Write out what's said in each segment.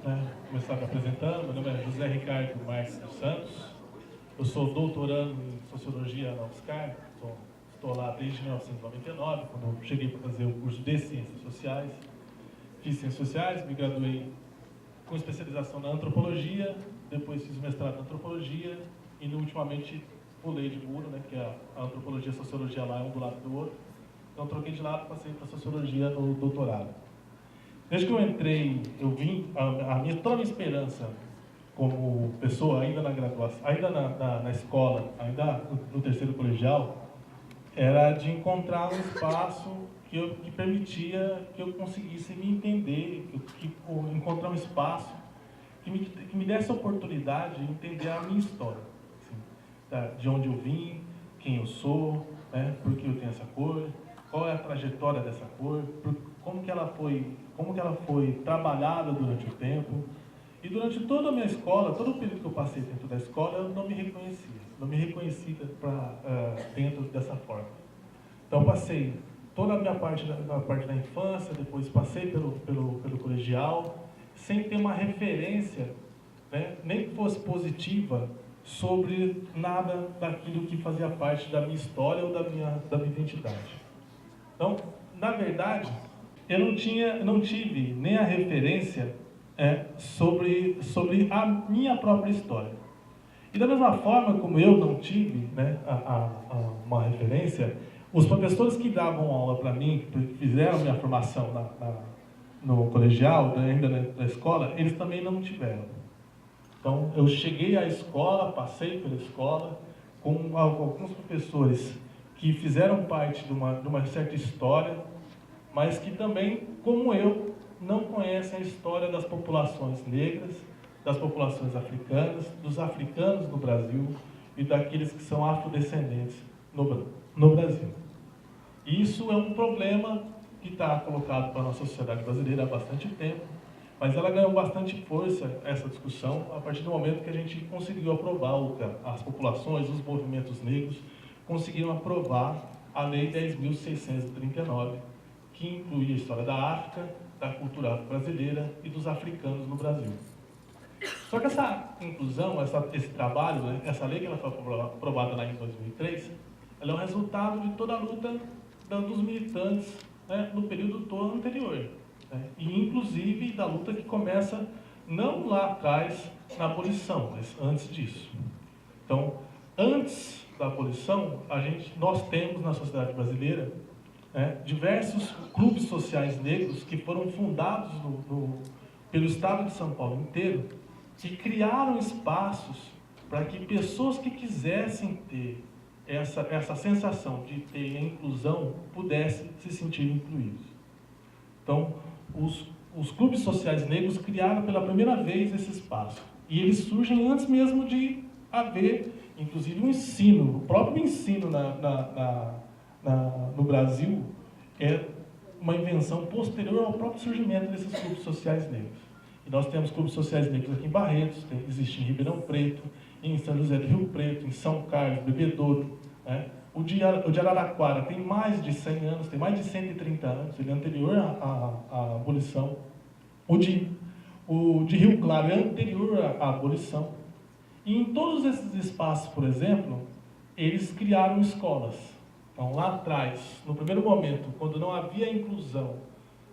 né, começar me apresentando. Meu nome é José Ricardo Marques dos Santos. Eu sou doutorando em Sociologia na UFSCar. Estou lá desde 1999, quando eu cheguei para fazer o curso de Ciências Sociais. Fiz Ciências Sociais, me graduei com especialização na Antropologia, depois fiz o mestrado em Antropologia e, ultimamente, pulei de muro, né, que a Antropologia e a Sociologia lá é um do lado do outro. Então, troquei de lado e passei para a Sociologia no doutorado. Desde que eu entrei, eu vim, toda a minha esperança como pessoa, ainda na graduação, ainda na escola, ainda no terceiro colegial, era de encontrar um espaço que permitia que eu conseguisse me entender, encontrar um espaço que me desse a oportunidade de entender a minha história, assim, de onde eu vim, quem eu sou, né, por que eu tenho essa cor, qual é a trajetória dessa cor, como que ela foi trabalhada durante o tempo. E durante toda a minha escola, todo o período que eu passei dentro da escola, eu não me reconhecia dentro dessa forma. Então passei toda a minha parte da infância, depois passei pelo colegial, sem ter uma referência, né, nem que fosse positiva, sobre nada daquilo que fazia parte da minha história ou da minha identidade. Então, na verdade, eu não tive nem a referência sobre a minha própria história. E da mesma forma como eu não tive, né, uma referência, os professores que davam aula para mim, que fizeram minha formação no colegial, ainda na escola, eles também não tiveram. Então, eu cheguei à escola, passei pela escola, com alguns professores que fizeram parte de uma certa história, mas que também, como eu, não conhecem a história das populações negras, das populações africanas, dos africanos no Brasil e daqueles que são afrodescendentes no Brasil. E isso é um problema que está colocado para a nossa sociedade brasileira há bastante tempo, mas ela ganhou bastante força, essa discussão, a partir do momento que a gente conseguiu aprovar, as populações, os movimentos negros, conseguiram aprovar a Lei 10.639, que inclui a história da África, da cultura afro-brasileira e dos africanos no Brasil. Só que essa inclusão, esse trabalho, né, essa lei que ela foi aprovada lá em 2003, ela é um resultado de toda a luta dos militantes, né, no período todo anterior. Né, e inclusive da luta que começa não lá atrás na abolição, mas antes disso. Então, antes da abolição, nós temos na sociedade brasileira diversos clubes sociais negros que foram fundados pelo Estado de São Paulo inteiro, que criaram espaços para que pessoas que quisessem ter essa sensação de ter a inclusão pudessem se sentir incluídos. Então, os clubes sociais negros criaram pela primeira vez esse espaço. E eles surgem antes mesmo de haver, inclusive, um ensino. O próprio ensino no Brasil é uma invenção posterior ao próprio surgimento desses clubes sociais negros. E nós temos clubes sociais negros aqui em Barretos, existe em Ribeirão Preto, em São José do Rio Preto, em São Carlos, Bebedouro. Né? O de Araraquara tem mais de 100 anos, tem mais de 130 anos, ele é anterior à abolição. O de Rio Claro é anterior à abolição. E em todos esses espaços, por exemplo, eles criaram escolas. Então, lá atrás, no primeiro momento, quando não havia inclusão,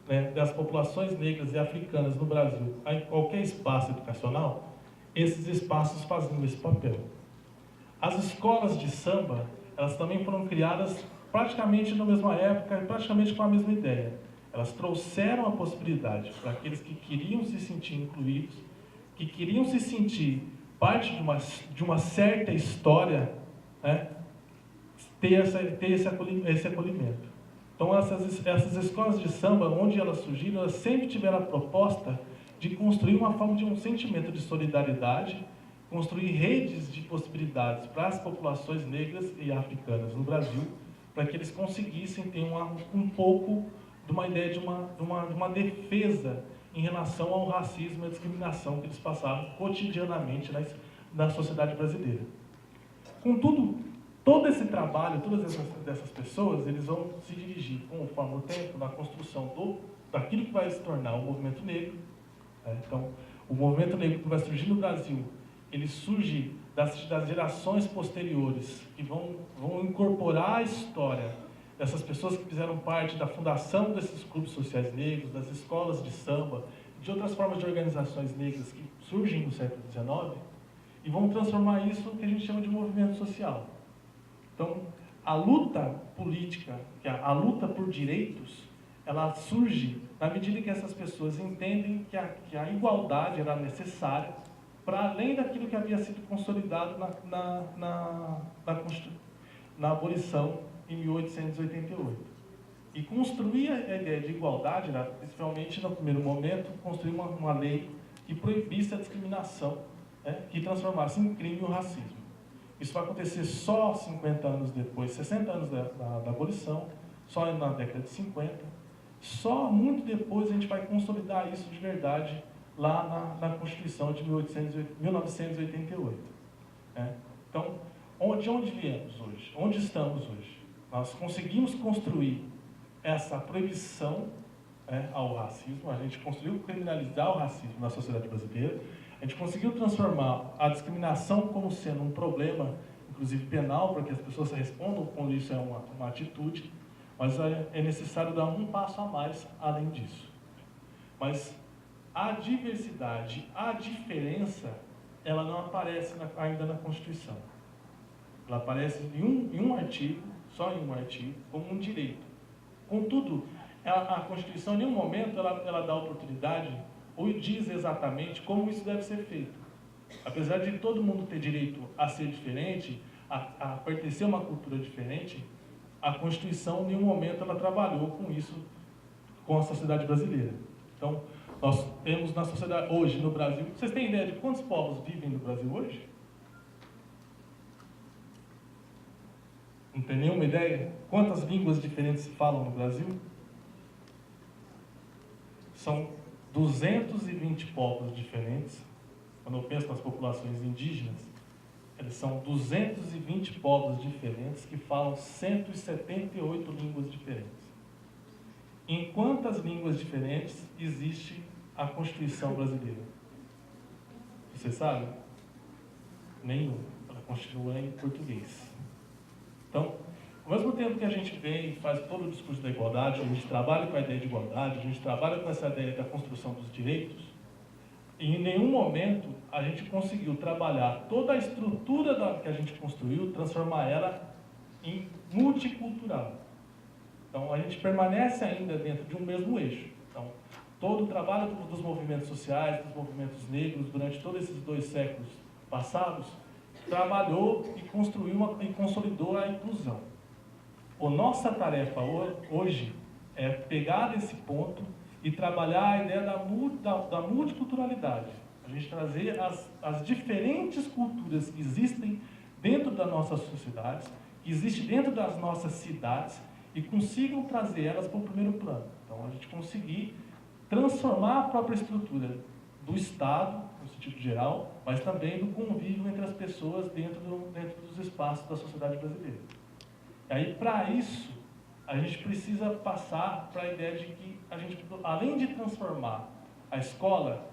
né, das populações negras e africanas no Brasil em qualquer espaço educacional, esses espaços faziam esse papel. As escolas de samba, elas também foram criadas praticamente na mesma época, praticamente com a mesma ideia. Elas trouxeram a possibilidade para aqueles que queriam se sentir incluídos, que queriam se sentir parte de uma certa história, né, ter esse acolhimento. Então, essas escolas de samba, onde elas surgiram, elas sempre tiveram a proposta de construir uma forma de um sentimento de solidariedade, construir redes de possibilidades para as populações negras e africanas no Brasil, para que eles conseguissem ter um pouco de uma ideia de uma defesa em relação ao racismo e à discriminação que eles passavam cotidianamente na sociedade brasileira. Contudo, todo esse trabalho, todas essas pessoas, eles vão se dirigir, conforme o tempo, na construção daquilo que vai se tornar o movimento negro. Então, O movimento negro que vai surgir no Brasil, ele surge das gerações posteriores, que vão incorporar a história dessas pessoas que fizeram parte da fundação desses clubes sociais negros, das escolas de samba, de outras formas de organizações negras que surgem no século XIX, e vão transformar isso no que a gente chama de movimento social. Então, a luta política, a luta por direitos, ela surge na medida que essas pessoas entendem que a igualdade era necessária para além daquilo que havia sido consolidado na abolição em 1888. E construir a ideia de igualdade, né, principalmente no primeiro momento, construir uma lei que proibisse a discriminação, né, que transformasse em crime o racismo. Isso vai acontecer só 50 anos depois, 60 anos da abolição, só na década de 50. Só muito depois a gente vai consolidar isso de verdade lá na Constituição de 1988. Né? Então, de onde viemos hoje? Onde estamos hoje? Nós conseguimos construir essa proibição, né, ao racismo, a gente conseguiu criminalizar o racismo na sociedade brasileira, a gente conseguiu transformar a discriminação como sendo um problema, inclusive penal, para que as pessoas respondam quando isso é uma atitude, mas é necessário dar um passo a mais além disso. Mas a diversidade, a diferença, ela não aparece ainda na Constituição. Ela aparece em um artigo, só em um artigo, como um direito. Contudo, a Constituição, em nenhum momento, ela dá oportunidade ou diz exatamente como isso deve ser feito. Apesar de todo mundo ter direito a ser diferente, a pertencer a uma cultura diferente, a Constituição, em nenhum momento, ela trabalhou com isso, com a sociedade brasileira. Então, nós temos na sociedade, hoje, no Brasil, vocês têm ideia de quantos povos vivem no Brasil hoje? Não tem nenhuma ideia? Quantas línguas diferentes se falam no Brasil? São 220 povos diferentes. Quando eu penso nas populações indígenas, eles são 220 povos diferentes que falam 178 línguas diferentes. Em quantas línguas diferentes existe a Constituição brasileira? Você sabe? Nenhuma. Ela continua em português. Então, ao mesmo tempo que a gente vem e faz todo o discurso da igualdade, a gente trabalha com a ideia de igualdade, a gente trabalha com essa ideia da construção dos direitos, e em nenhum momento a gente conseguiu trabalhar toda a estrutura que a gente construiu, transformar ela em multicultural. Então, a gente permanece ainda dentro de um mesmo eixo. Então, todo o trabalho dos movimentos sociais, dos movimentos negros, durante todos esses 2 séculos passados, trabalhou e construiu e consolidou a inclusão. A nossa tarefa hoje é pegar desse ponto e trabalhar a ideia da multiculturalidade. A gente trazer as diferentes culturas que existem dentro das nossas sociedades, que existem dentro das nossas cidades, e consigam trazer elas para o primeiro plano. Então, a gente conseguir transformar a própria estrutura do Estado, no sentido geral, mas também do convívio entre as pessoas dentro dos espaços da sociedade brasileira. E aí, para isso, a gente precisa passar para a ideia de que a gente, além de transformar a escola,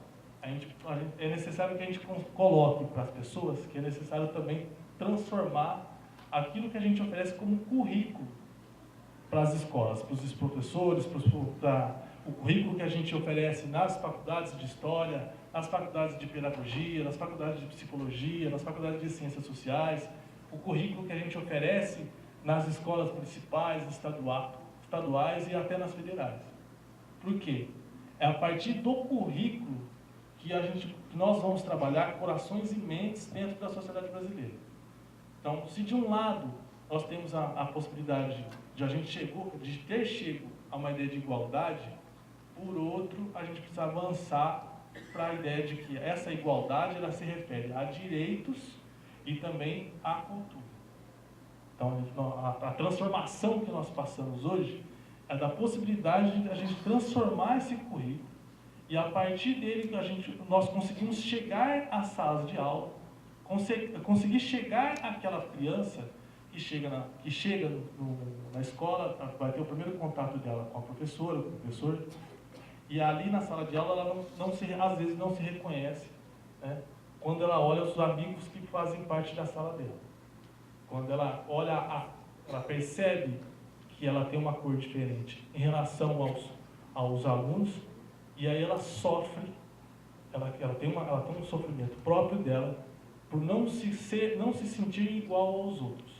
é necessário que a gente coloque para as pessoas que é necessário também transformar aquilo que a gente oferece como currículo para as escolas, para os professores, o currículo que a gente oferece nas faculdades de História, nas faculdades de Pedagogia, nas faculdades de Psicologia, nas faculdades de Ciências Sociais, o currículo que a gente oferece nas escolas municipais, estaduais e até nas federais. Por quê? É a partir do currículo que nós vamos trabalhar corações e mentes dentro da sociedade brasileira. Então, se de um lado nós temos a possibilidade de ter chego a uma ideia de igualdade, por outro, a gente precisa avançar para a ideia de que essa igualdade ela se refere a direitos e também à cultura. Então, a transformação que nós passamos hoje é da possibilidade de a gente transformar esse currículo e, a partir dele, nós conseguimos chegar às salas de aula, conseguir chegar àquela criança que chega na escola, vai ter o primeiro contato dela com a professora, com o professor, E ali na sala de aula, ela às vezes não se reconhece, né, quando ela olha os amigos que fazem parte da sala dela. Quando ela olha, ela percebe que ela tem uma cor diferente em relação aos alunos, e aí ela sofre, ela tem um sofrimento próprio dela por não se sentir igual aos outros.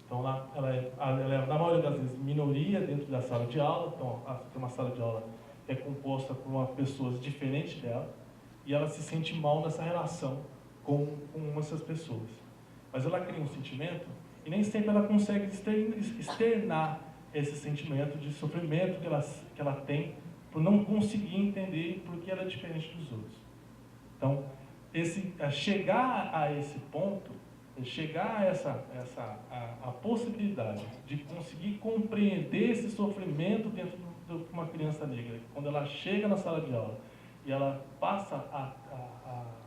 Então, ela é, na maioria das vezes, minoria dentro da sala de aula. Então, tem uma sala de aula que é composta por pessoas diferentes dela, e ela se sente mal nessa relação com essas pessoas. Mas ela cria um sentimento, e nem sempre ela consegue externar esse sentimento de sofrimento que ela tem por não conseguir entender por que ela é diferente dos outros. Então, chegar a esse ponto, chegar a a possibilidade de conseguir compreender esse sofrimento dentro de uma criança negra, quando ela chega na sala de aula e ela passa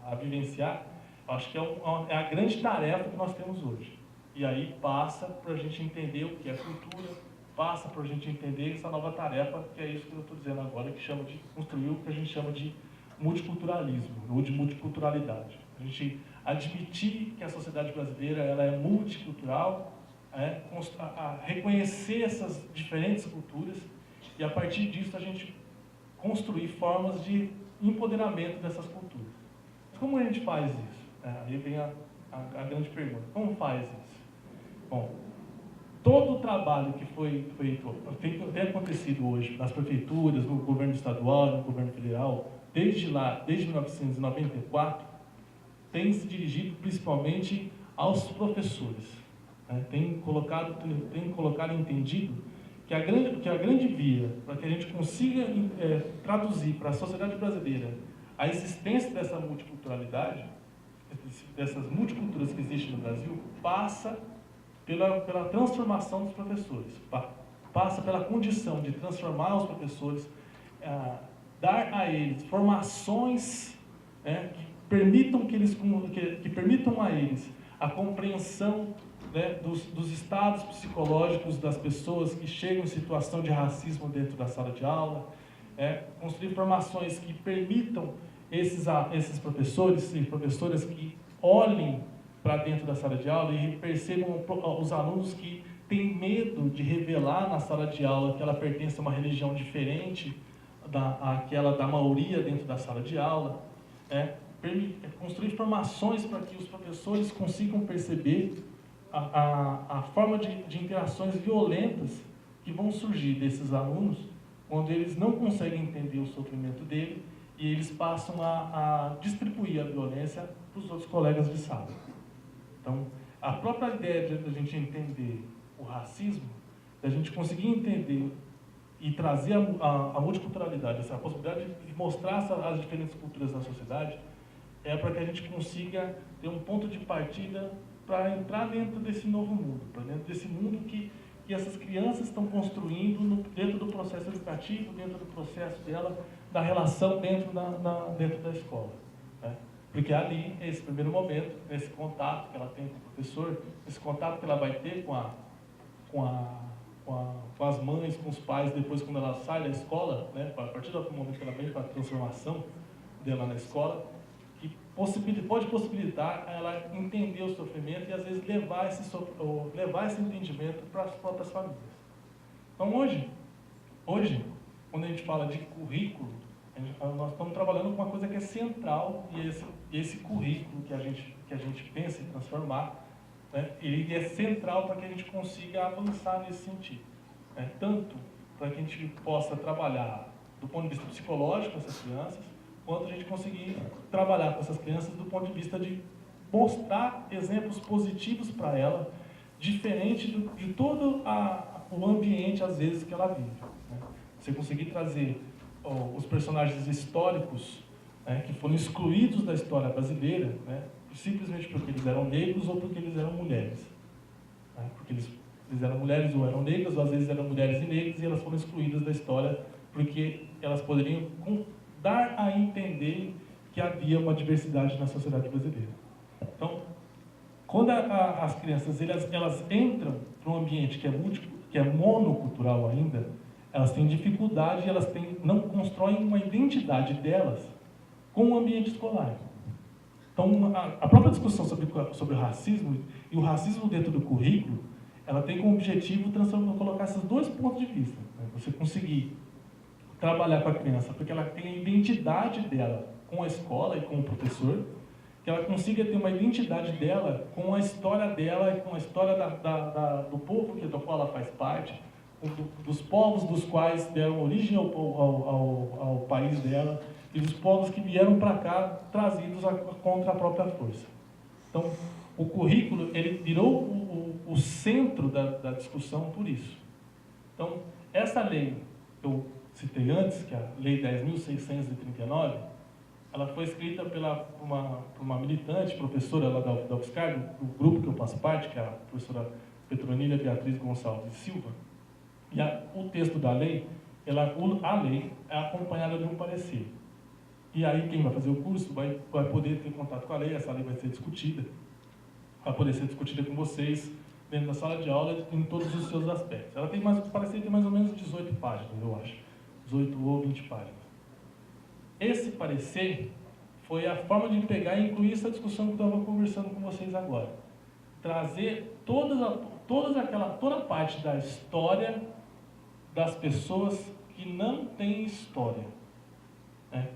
a vivenciar, acho que é a grande tarefa que nós temos hoje. E aí passa para a gente entender o que é cultura, passa para a gente entender essa nova tarefa, que é isso que eu estou dizendo agora, que chama de construir o que a gente chama de multiculturalismo, ou de multiculturalidade. A gente admitir que a sociedade brasileira ela é multicultural, reconhecer essas diferentes culturas, e a partir disso a gente construir formas de empoderamento dessas culturas. Mas como a gente faz isso? Aí vem a grande pergunta: como faz isso? Bom, todo o trabalho que tem acontecido hoje nas prefeituras, no governo estadual, no governo federal, desde 1994, tem se dirigido principalmente aos professores. Tem colocado entendido que a grande via para que a gente consiga traduzir para a sociedade brasileira a existência dessa multiculturalidade, dessas multiculturas que existem no Brasil, passa pela transformação dos professores, passa pela condição de transformar os professores, dar a eles formações que permitam a eles a compreensão, né, dos estados psicológicos das pessoas que chegam em situação de racismo dentro da sala de aula, construir formações que permitam esses professores e professoras que olhem para dentro da sala de aula e percebam os alunos que têm medo de revelar na sala de aula que ela pertence a uma religião diferente daquela da maioria dentro da sala de aula, construir formações para que os professores consigam perceber a forma de interações violentas que vão surgir desses alunos quando eles não conseguem entender o sofrimento dele e eles passam a distribuir a violência para os outros colegas de sala. Então, a própria ideia de a gente entender o racismo, da gente conseguir entender e trazer a multiculturalidade, essa possibilidade de mostrar as diferentes culturas na sociedade, é para que a gente consiga ter um ponto de partida para entrar dentro desse novo mundo, para dentro desse mundo que essas crianças estão construindo dentro do processo educativo, dentro do processo dela, da relação dentro da escola. Porque ali, esse primeiro momento, esse contato que ela tem com o professor, esse contato que ela vai ter com as mães, com os pais, depois quando ela sai da escola, né, a partir do momento que ela vem para a transformação dela na escola, que pode possibilitar ela entender o sofrimento e às vezes levar esse entendimento para as próprias famílias. Então hoje, quando a gente fala de currículo, nós estamos trabalhando com uma coisa que é central, e esse currículo que a gente pensa em transformar, né, ele é central para que a gente consiga avançar nesse sentido. Tanto para que a gente possa trabalhar do ponto de vista psicológico essas crianças, quanto a gente conseguir trabalhar com essas crianças do ponto de vista de mostrar exemplos positivos para ela, diferente de todo o ambiente, às vezes, que ela vive. Você conseguir trazer os personagens históricos, que foram excluídos da história brasileira, simplesmente porque eles eram negros ou porque eles eram mulheres. Porque eles eram mulheres ou eram negras, ou às vezes eram mulheres e negros, e elas foram excluídas da história porque elas poderiam dar a entender que havia uma diversidade na sociedade brasileira. Então, quando as crianças elas entram para um ambiente que é monocultural ainda, elas têm dificuldade, não constroem uma identidade delas com o ambiente escolar. Então, a própria discussão sobre o racismo e o racismo dentro do currículo, ela tem como objetivo colocar esses dois pontos de vista. Né? Você conseguir trabalhar com a criança, porque ela tem a identidade dela com a escola e com o professor, que ela consiga ter uma identidade dela com a história dela e com a história do povo do qual ela faz parte, dos povos dos quais deram origem ao país dela e dos povos que vieram para cá trazidos contra a própria força. Então, o currículo ele virou o centro da discussão por isso. Então, essa lei que eu citei antes, que é a Lei 10.639, ela foi escrita por uma militante, professora lá da UFSCar, do grupo que eu faço parte, que é a professora Petronília Beatriz Gonçalves Silva. E o texto da lei, a lei é acompanhada de um parecer. E aí quem vai fazer o curso vai poder ter contato com a lei, essa lei vai ser discutida, vai poder ser discutida com vocês dentro da sala de aula em todos os seus aspectos. O parecer tem mais ou menos 18 páginas, eu acho. 18 ou 20 páginas. Esse parecer foi a forma de pegar e incluir essa discussão que eu estava conversando com vocês agora. Trazer toda a parte da história das pessoas que não têm história.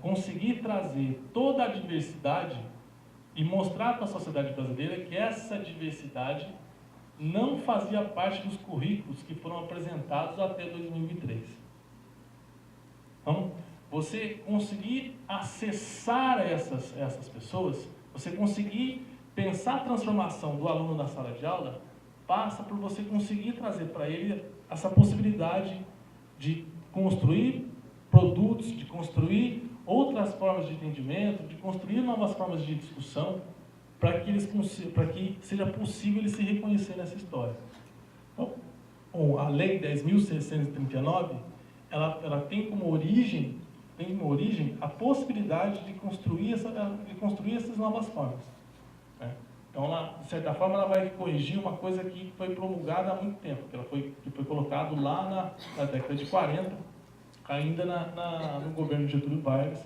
Conseguir trazer toda a diversidade e mostrar para a sociedade brasileira que essa diversidade não fazia parte dos currículos que foram apresentados até 2003. Então, você conseguir acessar essas pessoas, você conseguir pensar a transformação do aluno na sala de aula, passa por você conseguir trazer para ele essa possibilidade de construir produtos, de construir outras formas de entendimento, de construir novas formas de discussão, para que seja possível ele se reconhecer nessa história. Então, a Lei 10.639, ela tem como origem a possibilidade de construir essas novas formas. Né? Então, de certa forma, ela vai corrigir uma coisa que foi promulgada há muito tempo, que foi colocado lá na década de 40, ainda no governo de Getúlio Vargas,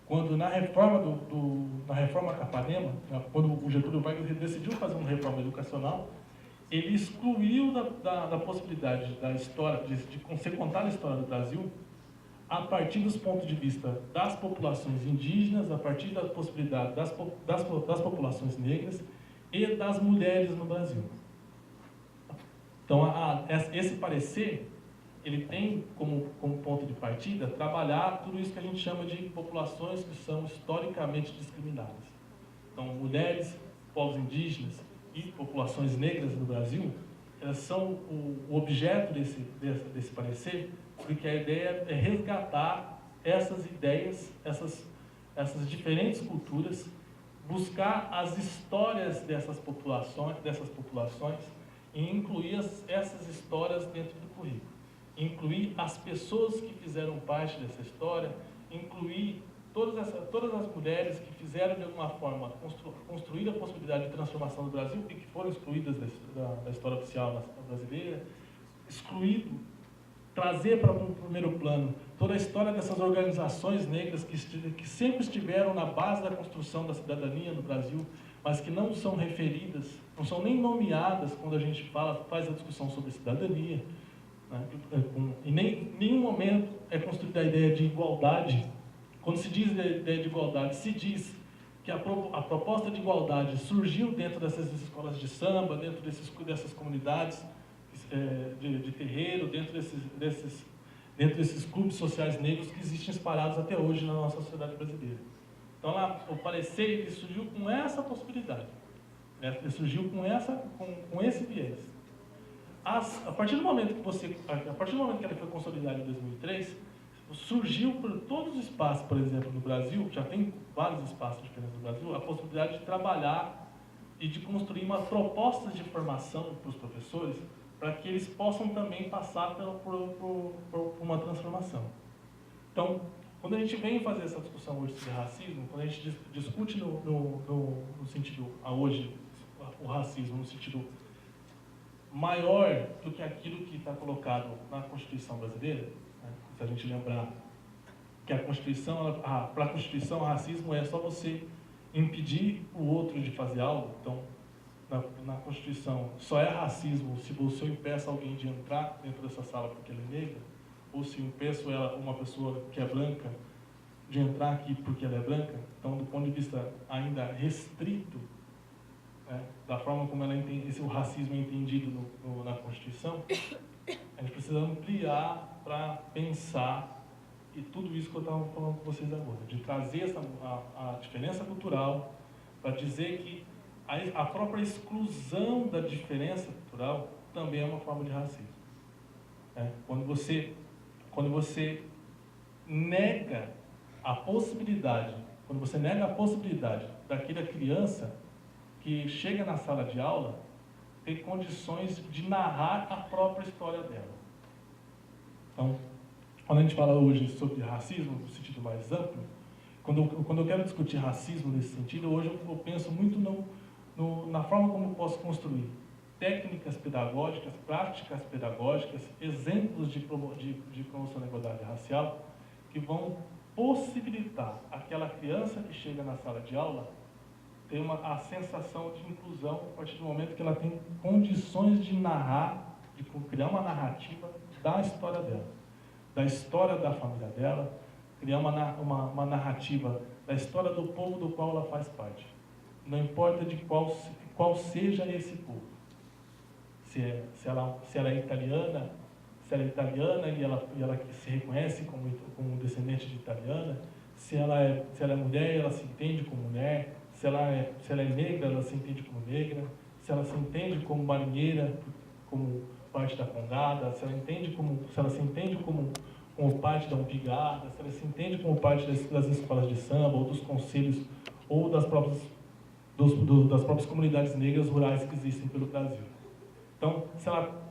quando na reforma Capanema, quando o Getúlio Vargas decidiu fazer uma reforma educacional, ele excluiu da possibilidade da história, de ser contada a história do Brasil, a partir dos pontos de vista das populações indígenas, a partir da possibilidade das populações negras e das mulheres no Brasil. Então, esse parecer, ele tem como ponto de partida trabalhar tudo isso que a gente chama de populações que são historicamente discriminadas. Então, mulheres, povos indígenas e populações negras no Brasil, elas são o objeto desse parecer, porque a ideia é resgatar essas ideias, essas diferentes culturas, buscar as histórias dessas populações e incluir essas histórias dentro do currículo. Incluir as pessoas que fizeram parte dessa história, incluir todas as mulheres que fizeram de alguma forma construir a possibilidade de transformação do Brasil e que foram excluídas da história oficial brasileira, trazer para um primeiro plano toda a história dessas organizações negras que sempre estiveram na base da construção da cidadania no Brasil, mas que não são referidas, não são nem nomeadas quando a gente faz a discussão sobre cidadania. Né? E em nenhum momento é construída a ideia de igualdade. Quando se diz a ideia de igualdade, se diz que a proposta de igualdade surgiu dentro dessas escolas de samba, dentro dessas comunidades de terreiro, dentro desses clubes sociais negros que existem espalhados até hoje na nossa sociedade brasileira. Então, o parecer ele surgiu com essa possibilidade, né? Ele surgiu com esse viés. A partir do momento que ele foi consolidado em 2003, surgiu por todos os espaços, por exemplo, no Brasil, já tem vários espaços diferentes no Brasil, a possibilidade de trabalhar e de construir uma proposta de formação para os professores, para que eles possam também passar por uma transformação. Então, quando a gente vem fazer essa discussão hoje sobre racismo, quando a gente discute no sentido, hoje, o racismo no sentido maior do que aquilo que está colocado na Constituição brasileira, né? Se a gente lembrar que a Constituição, para a Constituição, o racismo é só você impedir o outro de fazer algo. Então, na Constituição, só é racismo se você impeça alguém de entrar dentro dessa sala porque ele é negro, ou se impeço uma pessoa que é branca de entrar aqui porque ela é branca. Então, do ponto de vista ainda restrito, né, da forma como o racismo é entendido na Constituição, a gente precisa ampliar para pensar, e tudo isso que eu estava falando com vocês agora, de trazer a diferença cultural, para dizer que a própria exclusão da diferença cultural também é uma forma de racismo. Quando você nega a possibilidade, daquela criança que chega na sala de aula ter condições de narrar a própria história dela. Então, quando a gente fala hoje sobre racismo, no sentido mais amplo, quando eu quero discutir racismo nesse sentido, hoje eu penso muito na forma como eu posso construir técnicas pedagógicas, práticas pedagógicas, exemplos de promoção da igualdade racial, que vão possibilitar aquela criança que chega na sala de aula ter a sensação de inclusão a partir do momento que ela tem condições de narrar, de criar uma narrativa da história dela, da história da família dela, criar uma narrativa da história do povo do qual ela faz parte. Não importa de qual seja esse povo. Se ela é italiana, e ela se reconhece como descendente de italiana, se ela é mulher, ela se entende como mulher, se ela é negra, ela se entende como negra, se ela se entende como marinheira, como parte da congada, se ela se entende como parte da umbigada, se ela se entende como parte das escolas de samba, ou dos conselhos, ou das próprias comunidades negras rurais que existem pelo Brasil. Então, se ela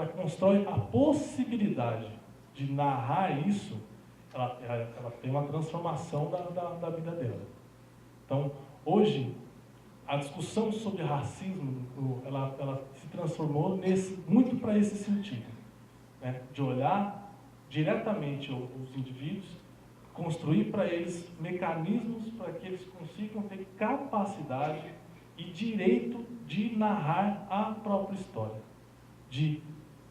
constrói a possibilidade de narrar isso, ela tem uma transformação da vida dela. Então, hoje, a discussão sobre racismo, ela se transformou muito para esse sentido, né? De olhar diretamente os indivíduos, construir para eles mecanismos para que eles consigam ter capacidade e direito de narrar a própria história, de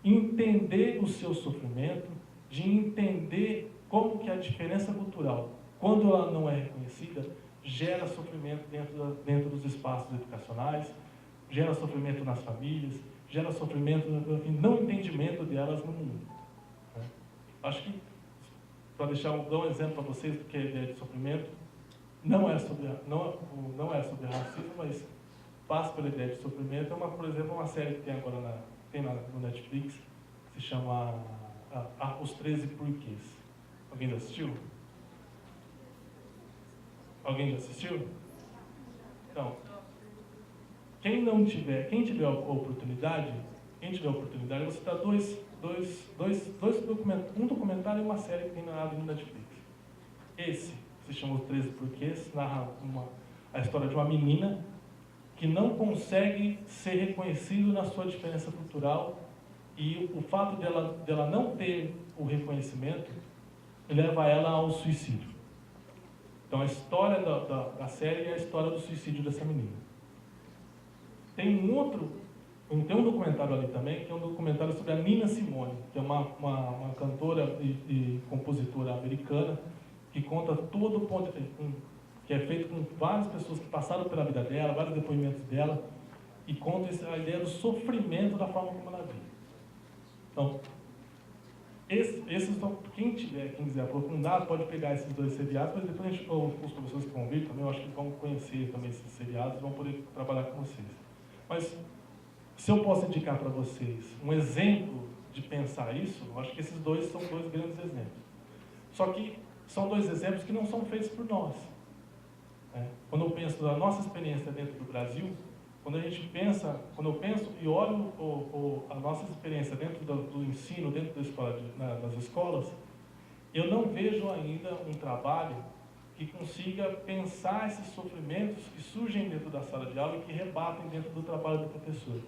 entender o seu sofrimento, de entender como que a diferença cultural, quando ela não é reconhecida, gera sofrimento dentro dos espaços educacionais, gera sofrimento nas famílias, gera sofrimento e não entendimento delas no mundo. Acho que, para dar um exemplo para vocês do que é a ideia de sofrimento, não é sobre racismo, mas passa pela ideia de sofrimento. Por exemplo, uma série que tem agora no Netflix, que se chama Os 13 Porquês. Alguém já assistiu? Alguém já assistiu? Então, quem tiver a oportunidade, eu vou citar dois documentários, um documentário e uma série que tem no Netflix. Esse, que se chama Os 13 Porquês, narra a história de uma menina que não consegue ser reconhecida na sua diferença cultural, e o fato dela não ter o reconhecimento leva ela ao suicídio. Então, a história da série é a história do suicídio dessa menina. Tem um documentário ali também, que é um documentário sobre a Nina Simone, que é uma cantora e compositora americana, que conta todo o ponto, que é feito com várias pessoas que passaram pela vida dela, vários depoimentos dela, e conta a ideia do sofrimento da forma como ela vive. Então, quem quiser aprofundar, pode pegar esses dois seriados, mas depois os professores que vão vir também, eu acho que vão conhecer também esses seriados e vão poder trabalhar com vocês. Mas, se eu posso indicar para vocês um exemplo de pensar isso, eu acho que esses dois são dois grandes exemplos. Só que são dois exemplos que não são feitos por nós. Quando eu penso na nossa experiência dentro do Brasil, quando eu penso e olho a nossa experiência dentro do ensino, dentro das escolas, eu não vejo ainda um trabalho que consiga pensar esses sofrimentos que surgem dentro da sala de aula e que rebatem dentro do trabalho do professor.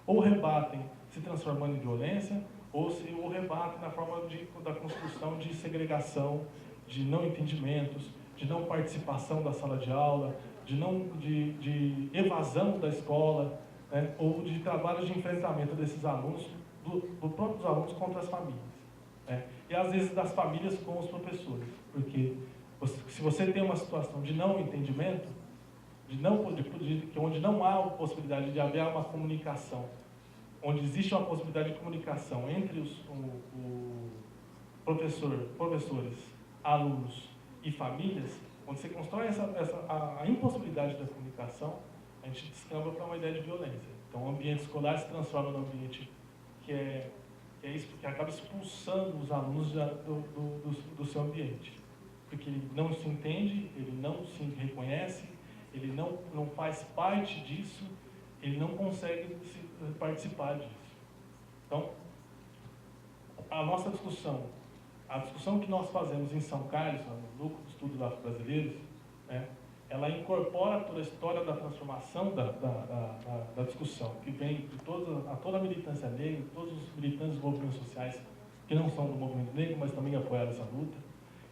ou rebatem se transformando em violência, ou rebatem na forma da construção de segregação, de não entendimentos, de não participação da sala de aula, de evasão da escola, né, ou de trabalhos de enfrentamento desses alunos, dos próprios alunos contra as famílias. Né, e às vezes das famílias com os professores, porque se você tem uma situação de não entendimento, onde não há possibilidade de haver uma comunicação, onde existe uma possibilidade de comunicação entre os professores, alunos e famílias, onde você constrói a impossibilidade da comunicação, a gente descamba para uma ideia de violência. Então, o ambiente escolar se transforma num ambiente que acaba expulsando os alunos do seu ambiente, porque ele não se entende, ele não se reconhece, ele não faz parte disso, ele não consegue participar disso. Então, a nossa discussão, a discussão que nós fazemos em São Carlos, no Núcleo de Estudos Afro-Brasileiros, né, ela incorpora toda a história da transformação da discussão, que vem de toda a militância negra, todos os militantes dos movimentos sociais que não são do movimento negro, mas também apoiaram essa luta,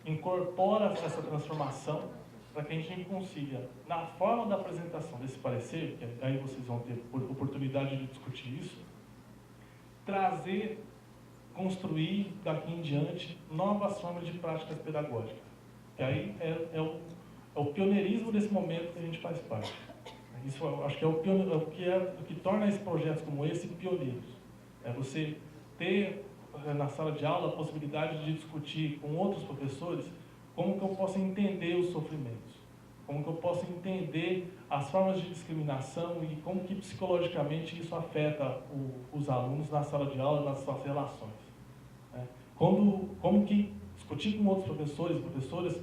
incorpora essa transformação para que a gente consiga, na forma da apresentação desse parecer, que aí vocês vão ter oportunidade de discutir isso, construir daqui em diante novas formas de práticas pedagógicas. Que aí é o pioneirismo desse momento que a gente faz parte. Isso eu acho que o que torna esses projetos como esse pioneiros. É você ter na sala de aula a possibilidade de discutir com outros professores como que eu posso entender os sofrimentos, como que eu posso entender as formas de discriminação e como que psicologicamente isso afeta os alunos na sala de aula, nas suas relações. Como que discutir com outros professores e professoras,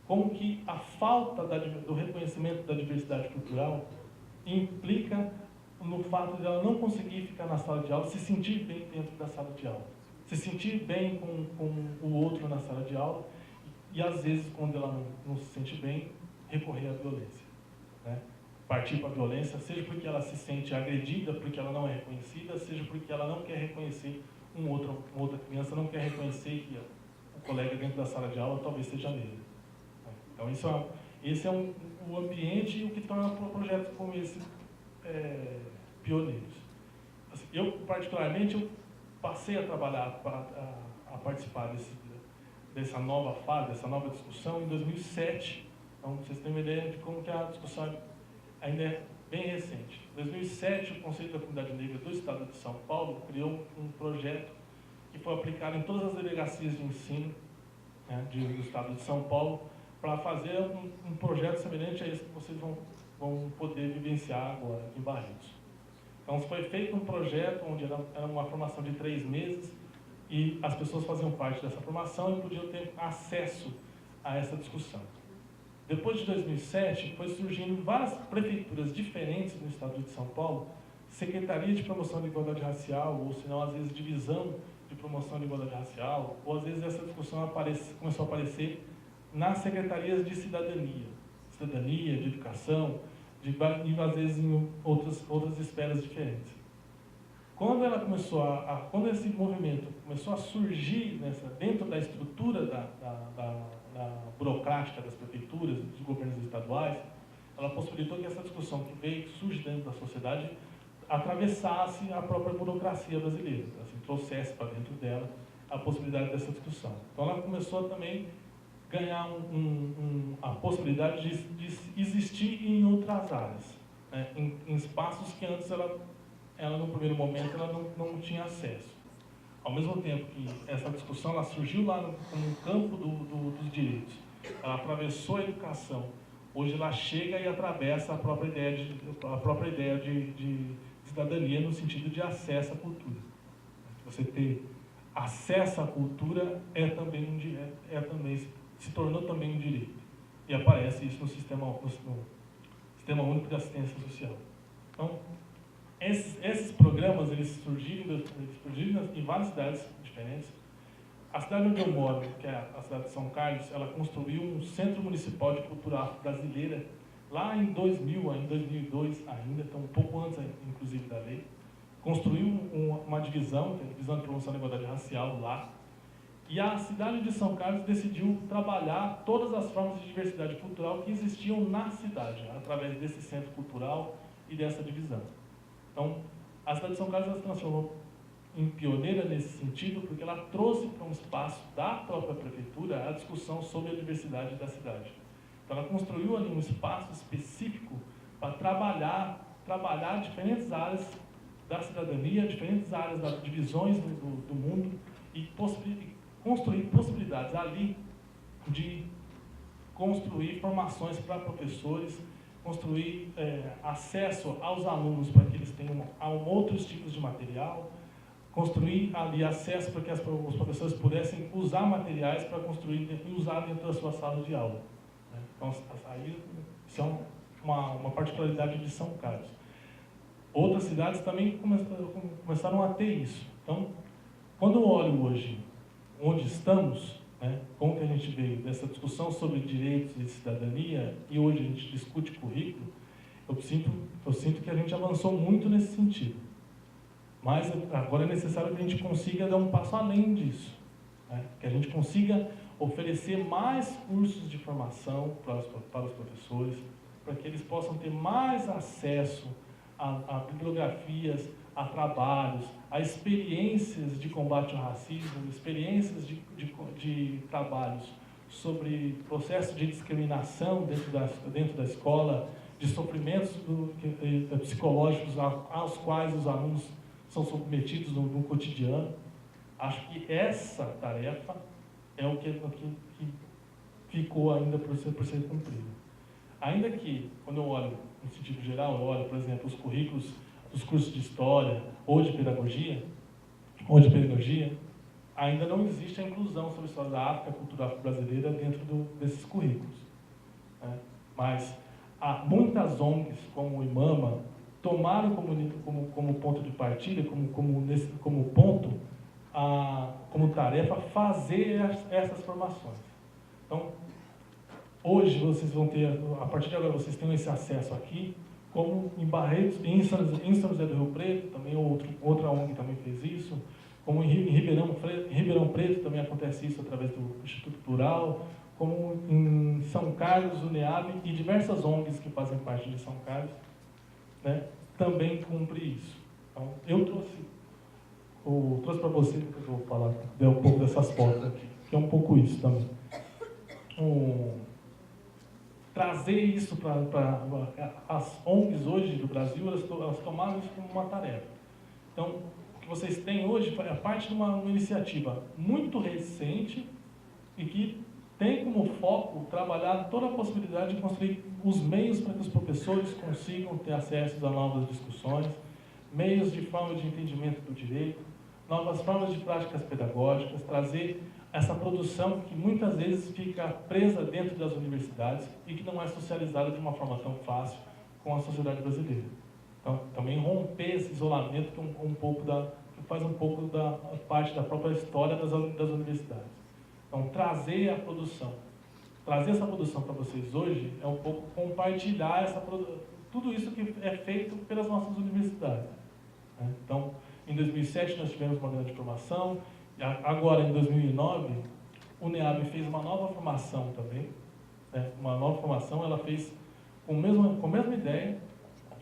como que a falta do reconhecimento da diversidade cultural implica no fato de ela não conseguir ficar na sala de aula, se sentir bem dentro da sala de aula, se sentir bem com o outro na sala de aula e às vezes, quando ela não se sente bem, recorrer à violência. Né? Partir para a violência, seja porque ela se sente agredida, porque ela não é reconhecida, seja porque ela não quer reconhecer uma outra criança, não quer reconhecer que o colega dentro da sala de aula talvez seja negro. Então, esse é o ambiente e o que torna projetos como esse pioneiros. Assim, eu, particularmente, passei a trabalhar, a participar dessa nova fase, dessa nova discussão em 2007. Então, vocês têm uma ideia de como que a discussão ainda é bem recente. Em 2007, o Conselho da Comunidade Negra do Estado de São Paulo criou um projeto que foi aplicado em todas as delegacias de ensino, né, do Estado de São Paulo, para fazer um projeto semelhante a esse que vocês vão poder vivenciar agora aqui em Barretos. Então, foi feito um projeto onde era uma formação de 3 meses e as pessoas faziam parte dessa formação e podiam ter acesso a essa discussão. Depois de 2007, foi surgindo em várias prefeituras diferentes no estado de São Paulo, Secretaria de Promoção da Igualdade Racial, ou se não, às vezes, Divisão de Promoção da Igualdade Racial, ou às vezes essa discussão começou a aparecer nas secretarias de cidadania, de educação, e às vezes em outras esferas diferentes. Quando esse movimento começou a surgir dentro da estrutura da burocrática das prefeituras, dos governos estaduais, ela possibilitou que essa discussão que surge dentro da sociedade atravessasse a própria burocracia brasileira, assim, trouxesse para dentro dela a possibilidade dessa discussão. Então ela começou a também ganhar a possibilidade de existir em outras áreas, né, em espaços que antes ela no primeiro momento ela não tinha acesso. Ao mesmo tempo que essa discussão ela surgiu lá no campo dos direitos, ela atravessou a educação, hoje ela chega e atravessa a própria ideia de cidadania no sentido de acesso à cultura. Você ter acesso à cultura se tornou também um direito. E aparece isso no Sistema Único de Assistência Social. Então, esses programas eles surgiram em várias cidades diferentes. A cidade onde eu moro, que é a cidade de São Carlos, ela construiu um Centro Municipal de Cultura Afro-Brasileira lá em 2000, em 2002 ainda, então um pouco antes, inclusive, da lei, construiu uma divisão, que é a Divisão de Promoção da Igualdade Racial lá, e a cidade de São Carlos decidiu trabalhar todas as formas de diversidade cultural que existiam na cidade, através desse centro cultural e dessa divisão. Então, a cidade de São Carlos ela se transformou em pioneira nesse sentido, porque ela trouxe para um espaço da própria prefeitura a discussão sobre a diversidade da cidade. Então, ela construiu ali um espaço específico para trabalhar diferentes áreas da cidadania, diferentes áreas das divisões do mundo e construir possibilidades ali de construir formações para professores, construir acesso aos alunos para que eles tenham outros tipos de material, construir ali acesso para que os professores pudessem usar materiais para construir e usar dentro da sua sala de aula. Então, aí, isso é uma particularidade de São Carlos. Outras cidades também começaram a ter isso. Então, quando eu olho hoje onde estamos, como que a gente veio dessa discussão sobre direitos e cidadania, e hoje a gente discute currículo, eu sinto que a gente avançou muito nesse sentido. Mas agora é necessário que a gente consiga dar um passo além disso, que a gente consiga oferecer mais cursos de formação para os professores, para que eles possam ter mais acesso a bibliografias, a trabalhos, a experiências de combate ao racismo, experiências de trabalhos sobre processo de discriminação dentro da escola, de sofrimentos psicológicos aos quais os alunos são submetidos no cotidiano. Acho que essa tarefa é o que ficou ainda por ser cumprido. Ainda que, quando eu olho, no sentido geral, eu olho, por exemplo, os currículos dos cursos de História ou de Pedagogia, ainda não existe a inclusão sobre a história da África, a cultura afro-brasileira, dentro desses currículos. Mas há muitas ONGs, como o IMAMA, tomaram como ponto de partida, como tarefa, fazer essas formações. Então, hoje vocês vão ter, a partir de agora, vocês têm esse acesso aqui, como em Barretos, em São José do Rio Preto, também outra ONG também fez isso, como em Ribeirão Preto também acontece isso através do Instituto Plural, como em São Carlos, o NEAB e diversas ONGs que fazem parte de São Carlos, também cumpre isso. Então, eu trouxe para vocês, que eu vou falar, um pouco dessas fotos aqui, que é um pouco isso também. Trazer isso para as ONGs hoje do Brasil, elas tomaram isso como uma tarefa. Então, o que vocês têm hoje é parte de uma iniciativa muito recente e que tem como foco trabalhar toda a possibilidade de construir os meios para que os professores consigam ter acesso a novas discussões, meios de forma de entendimento do direito, novas formas de práticas pedagógicas, trazer essa produção que muitas vezes fica presa dentro das universidades e que não é socializada de uma forma tão fácil com a sociedade brasileira. Então, também romper esse isolamento que faz um pouco da parte da própria história das universidades. Então, trazer essa produção para vocês hoje é um pouco compartilhar tudo isso que é feito pelas nossas universidades. Então, em 2007 nós tivemos uma grande formação. Agora, em 2009, o NEAB fez uma nova formação também. Uma nova formação, ela fez com a mesma ideia,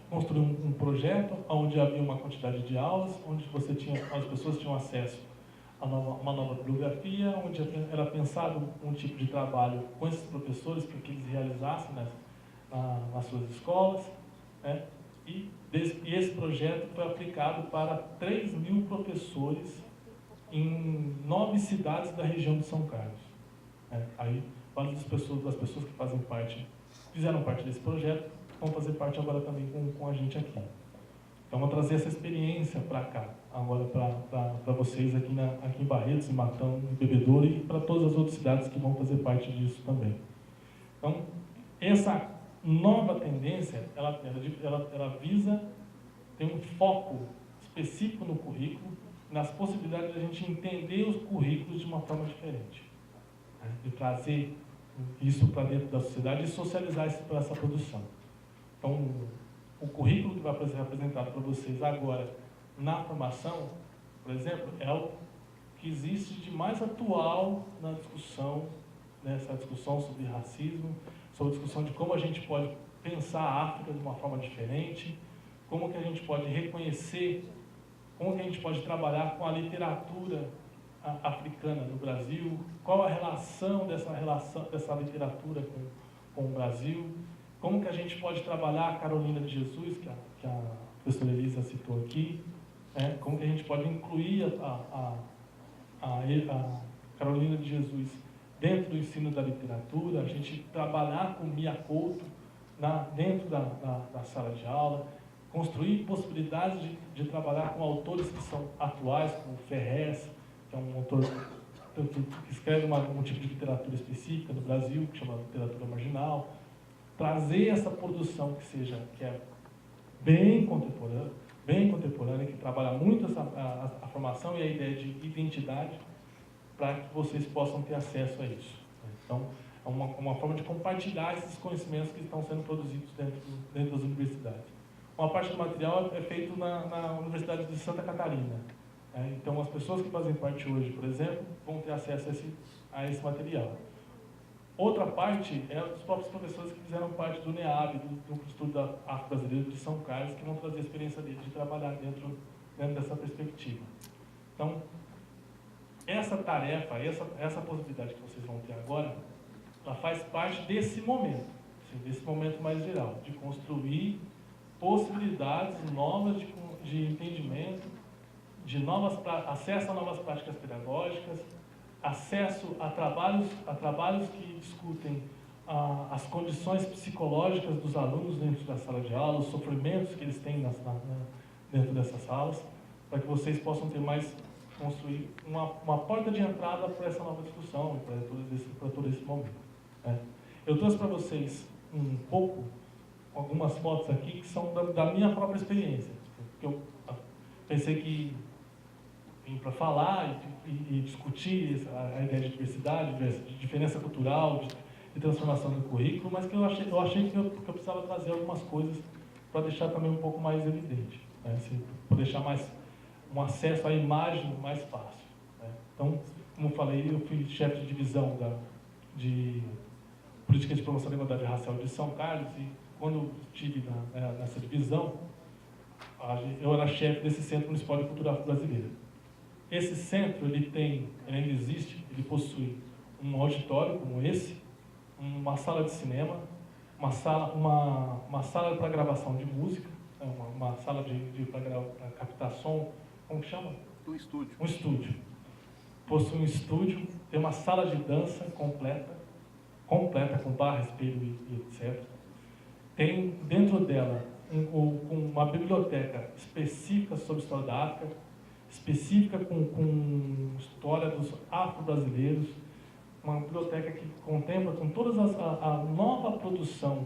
construiu um projeto onde havia uma quantidade de aulas, onde as pessoas tinham acesso a uma nova bibliografia, onde era pensado um tipo de trabalho com esses professores para que eles realizassem nas suas escolas. E esse projeto foi aplicado para 3.000 professores em 9 cidades da região de São Carlos. Aí, várias das pessoas que fizeram parte desse projeto vão fazer parte agora também com a gente aqui. Então, vou trazer essa experiência para cá, agora para vocês aqui em Barretos, em Matão, em Bebedouro e para todas as outras cidades que vão fazer parte disso também. Então, essa nova tendência, ela tem um foco específico no currículo, nas possibilidades de a gente entender os currículos de uma forma diferente. De trazer isso para dentro da sociedade e socializar isso para essa produção. Então, o currículo que vai ser apresentado para vocês agora, na formação, por exemplo, é o que existe de mais atual na discussão, nessa discussão sobre racismo, sobre a discussão de como a gente pode pensar a África de uma forma diferente, como que a gente pode reconhecer, como que a gente pode trabalhar com a literatura africana no Brasil, qual a relação dessa literatura com o Brasil, como que a gente pode trabalhar a Carolina de Jesus, que a professora Elisa citou aqui, né? Como que a gente pode incluir a Carolina de Jesus dentro do ensino da literatura, a gente trabalhar com Mia Couto dentro da sala de aula, construir possibilidades de trabalhar com autores que são atuais, como Ferrez, que é um autor que escreve um tipo de literatura específica no Brasil, que chama literatura marginal, trazer essa produção que é bem contemporânea, que trabalha muito a formação e a ideia de identidade, para que vocês possam ter acesso a isso. Então, é uma forma de compartilhar esses conhecimentos que estão sendo produzidos dentro das universidades. Uma parte do material é feito na Universidade de Santa Catarina. Então, as pessoas que fazem parte hoje, por exemplo, vão ter acesso a esse material. Outra parte é dos próprios professores que fizeram parte do NEAB, do Estudo Afro-Brasileiro de São Carlos, que vão trazer a experiência deles de trabalhar dentro dessa perspectiva. Então, essa tarefa, essa possibilidade que vocês vão ter agora, ela faz parte desse momento, assim, desse momento mais geral, de construir possibilidades novas de entendimento, acesso a novas práticas pedagógicas, acesso a trabalhos que discutem as condições psicológicas dos alunos dentro da sala de aula, os sofrimentos que eles têm dentro dessas salas, para que vocês possam construir uma porta de entrada para essa nova discussão, para todo esse momento. Eu trouxe para vocês algumas fotos aqui que são da minha própria experiência, porque eu pensei que vim para falar e discutir a ideia de diversidade, de diferença cultural, de transformação do currículo, mas que eu achei que eu precisava trazer algumas coisas para deixar também um pouco mais evidente, assim, para deixar um acesso à imagem mais fácil. Então, como eu falei, eu fui chefe de divisão de Política de Promoção da Igualdade Racial de São Carlos, e quando eu estive nessa divisão, eu era chefe desse Centro Municipal de Cultura Afro-Brasileira. Esse centro, ele ainda existe, ele possui um auditório como esse, uma sala de cinema, uma sala para gravação de música, uma sala para captar som, como que chama? Um estúdio. Um estúdio. Possui um estúdio, tem uma sala de dança completa com barra, espelho e etc. Tem dentro dela uma biblioteca específica sobre a história da África, específica com história dos afro-brasileiros, uma biblioteca que contempla com todas a nova produção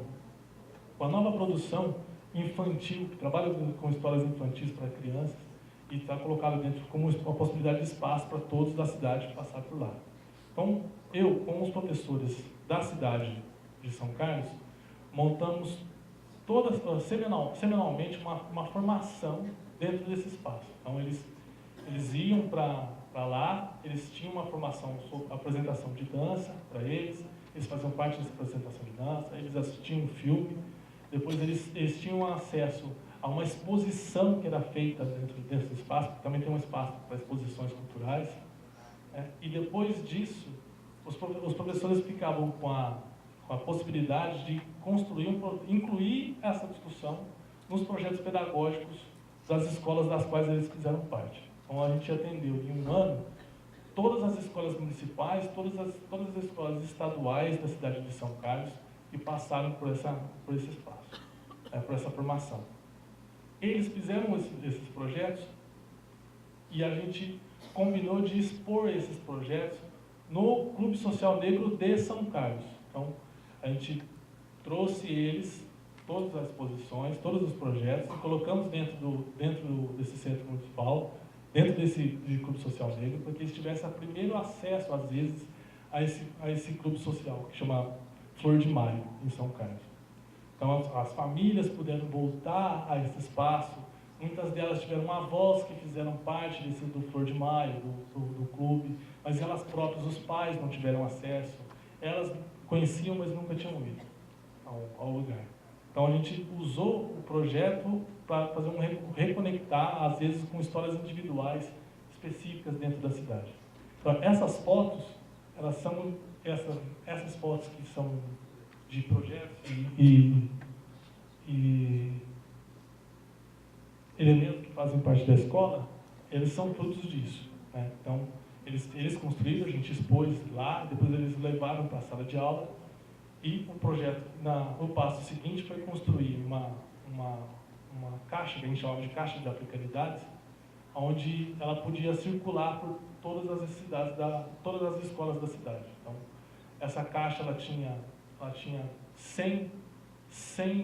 infantil, que trabalha com histórias infantis para crianças, e está colocado dentro como uma possibilidade de espaço para todos da cidade passar por lá. Então, eu, com os professores da cidade de São Carlos, montamos semanalmente uma formação dentro desse espaço. Então, eles iam para lá, eles tinham uma formação sobre apresentação de dança para eles faziam parte dessa apresentação de dança, eles assistiam um filme, depois eles tinham acesso a uma exposição que era feita dentro do espaço, porque também tem um espaço para exposições culturais, e depois disso, os professores ficavam com a possibilidade de incluir essa discussão nos projetos pedagógicos das escolas das quais eles fizeram parte. Então, a gente atendeu em um ano todas as escolas municipais, todas as escolas estaduais da cidade de São Carlos que passaram por esse espaço, por essa formação. Eles fizeram esses projetos e a gente combinou de expor esses projetos no Clube Social Negro de São Carlos. Então, a gente trouxe todas as exposições, todos os projetos, e colocamos dentro desse centro municipal, dentro desse Clube Social Negro, para que eles tivessem primeiro acesso, às vezes, a esse clube social, que chama Flor de Maio, em São Carlos. Então, as famílias puderam voltar a esse espaço, Muitas delas tiveram avós que fizeram parte do Flor de Maio, do clube, mas elas próprias, os pais, não tiveram acesso. Elas conheciam, mas nunca tinham ido ao lugar. Então a gente usou o projeto para fazer reconectar, às vezes com histórias individuais específicas dentro da cidade. Então essas fotos, elas são essas fotos que são de projetos e elementos que fazem parte da escola, eles são frutos disso, né? Então eles construíram, a gente expôs lá, depois eles levaram para a sala de aula. E o projeto, no passo seguinte, foi construir uma caixa, que a gente chamava de caixa de aplicabilidades, onde ela podia circular por todas as cidades, todas as escolas da cidade. Então, essa caixa ela tinha 100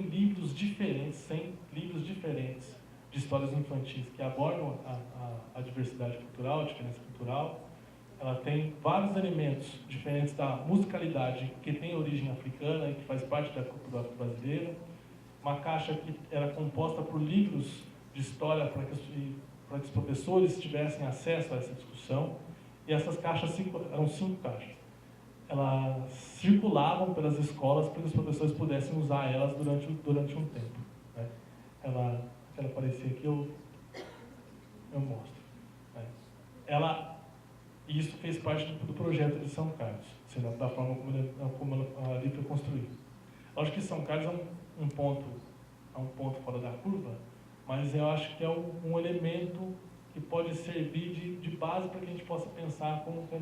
livros diferentes, 100 livros diferentes de histórias infantis que abordam a diversidade cultural, a diferença cultural. Ela tem vários elementos diferentes da musicalidade que tem origem africana e que faz parte da cultura brasileira. Uma caixa que era composta por livros de história para que os professores tivessem acesso a essa discussão. E essas caixas eram 5 caixas. Elas circulavam pelas escolas para que os professores pudessem usar elas durante um tempo, né? Se ela aparecer aqui, eu mostro, né? E isso fez parte do projeto de São Carlos, da forma como ali foi construído. Acho que São Carlos é um ponto fora da curva, mas eu acho que é um elemento que pode servir de base para que a gente possa pensar como que a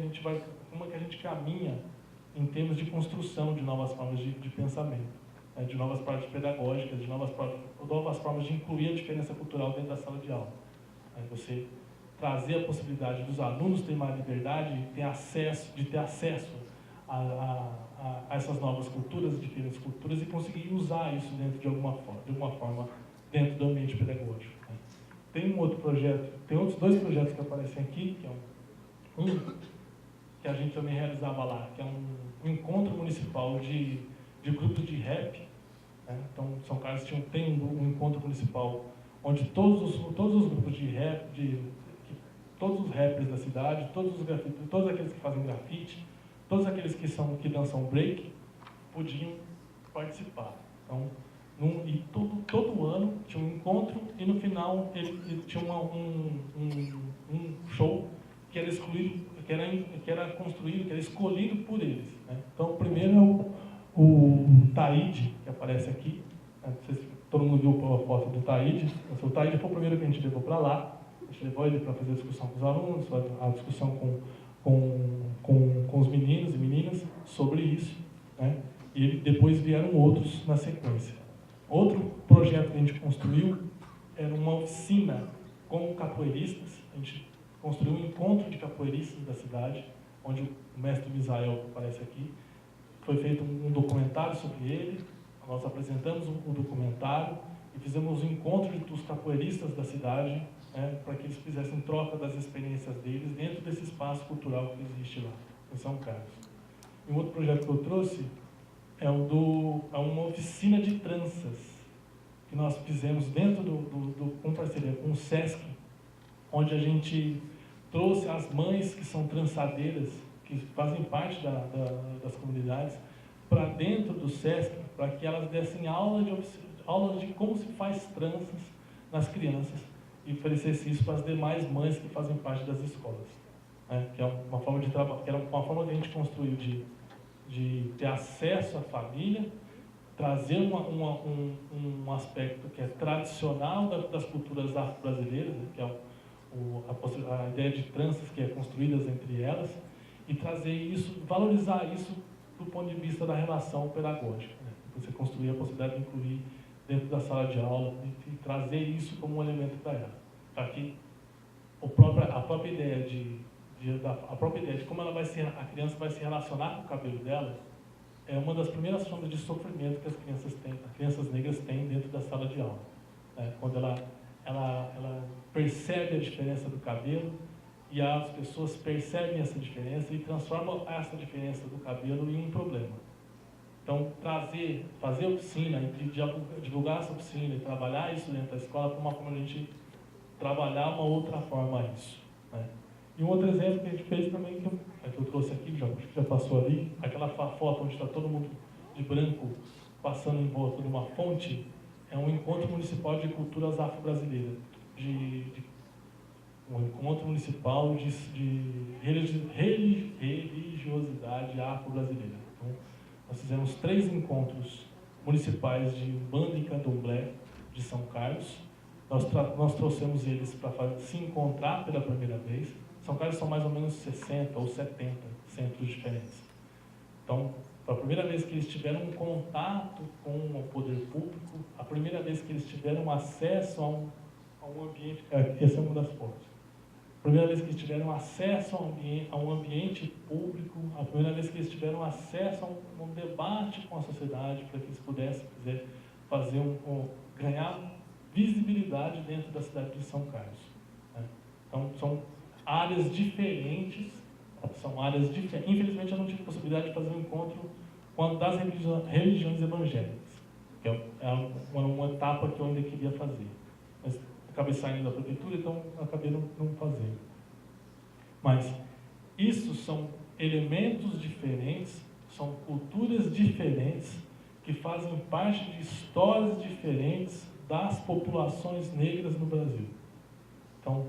gente caminha em termos de construção de novas formas de pensamento, né, de novas práticas pedagógicas, de novas formas de incluir a diferença cultural dentro da sala de aula. Você trazer a possibilidade dos alunos terem mais liberdade de ter acesso a essas novas culturas, diferentes culturas, e conseguir usar isso de alguma forma dentro do ambiente pedagógico, né? Tem um outro projeto, tem outros 2 projetos que aparecem aqui, que é um que a gente também realizava lá, que é um encontro municipal de grupos de rap, né? Então, São Carlos tem um encontro municipal onde todos os grupos de rap, todos os rappers da cidade, todos aqueles que fazem grafite, todos aqueles que dançam break, podiam participar. Então, todo ano tinha um encontro e no final ele tinha um show que era construído, que era escolhido por eles, né? Então, o primeiro é o Taíde, que aparece aqui, né? Não sei se todo mundo viu a foto do Taíde. O Taíde foi o primeiro que a gente levou para lá. A gente levou ele para fazer a discussão com os alunos, a discussão com os meninos e meninas sobre isso, né? E depois vieram outros na sequência. Outro projeto que a gente construiu era uma oficina com capoeiristas. A gente construiu um encontro de capoeiristas da cidade, onde o mestre Misael aparece aqui. Foi feito um documentário sobre ele, nós apresentamos o documentário e fizemos um encontro dos capoeiristas da cidade, né, para que eles fizessem troca das experiências deles dentro desse espaço cultural que existe lá, em São Carlos. E um outro projeto que eu trouxe é uma oficina de tranças, que nós fizemos dentro com parceria com o SESC, onde a gente trouxe as mães que são trançadeiras, que fazem parte das comunidades, para dentro do SESC, para que elas dessem aulas de como se faz tranças nas crianças e oferecesse isso para as demais mães que fazem parte das escolas, né? Que é uma forma de trabalho, que era uma forma que a gente construiu de ter acesso à família, trazer um aspecto que é tradicional das culturas afro-brasileiras, né? Que é a ideia de tranças que é construídas entre elas, e trazer isso, valorizar isso do ponto de vista da relação pedagógica, né? Você construir a possibilidade de incluir dentro da sala de aula e trazer isso como um elemento para ela. Para que a própria ideia de como a criança vai se relacionar com o cabelo dela é uma das primeiras formas de sofrimento que as crianças negras têm dentro da sala de aula, né? Quando ela percebe a diferença do cabelo e as pessoas percebem essa diferença e transformam essa diferença do cabelo em um problema. Então, fazer oficina, divulgar essa oficina e trabalhar isso dentro da escola foi uma forma de a gente trabalhar uma outra forma a isso, né? E um outro exemplo que a gente fez também, que eu trouxe aqui, já passou ali, aquela foto onde está todo mundo de branco passando em volta de uma fonte, é um encontro municipal de culturas afro-brasileiras, um encontro municipal de religiosidade afro-brasileira. Então, nós fizemos 3 encontros municipais de Umbanda e Candomblé de São Carlos. Nós trouxemos eles para se encontrar pela primeira vez. São Carlos são mais ou menos 60 ou 70 centros diferentes. Então, a primeira vez que eles tiveram um contato com o poder público, a primeira vez que eles tiveram acesso a um ambiente, essa é uma das fotos. A primeira vez que eles tiveram acesso a um ambiente público, a primeira vez que eles tiveram acesso a um debate com a sociedade, para que eles pudessem fazer ganhar visibilidade dentro da cidade de São Carlos, né? Então, são áreas diferentes, Infelizmente, eu não tive possibilidade de fazer um encontro com das religiões evangélicas, que é uma etapa que eu ainda queria fazer. Mas acabei saindo da prefeitura, então acabei não fazendo. Mas isso são elementos diferentes, são culturas diferentes, que fazem parte de histórias diferentes das populações negras no Brasil. Então,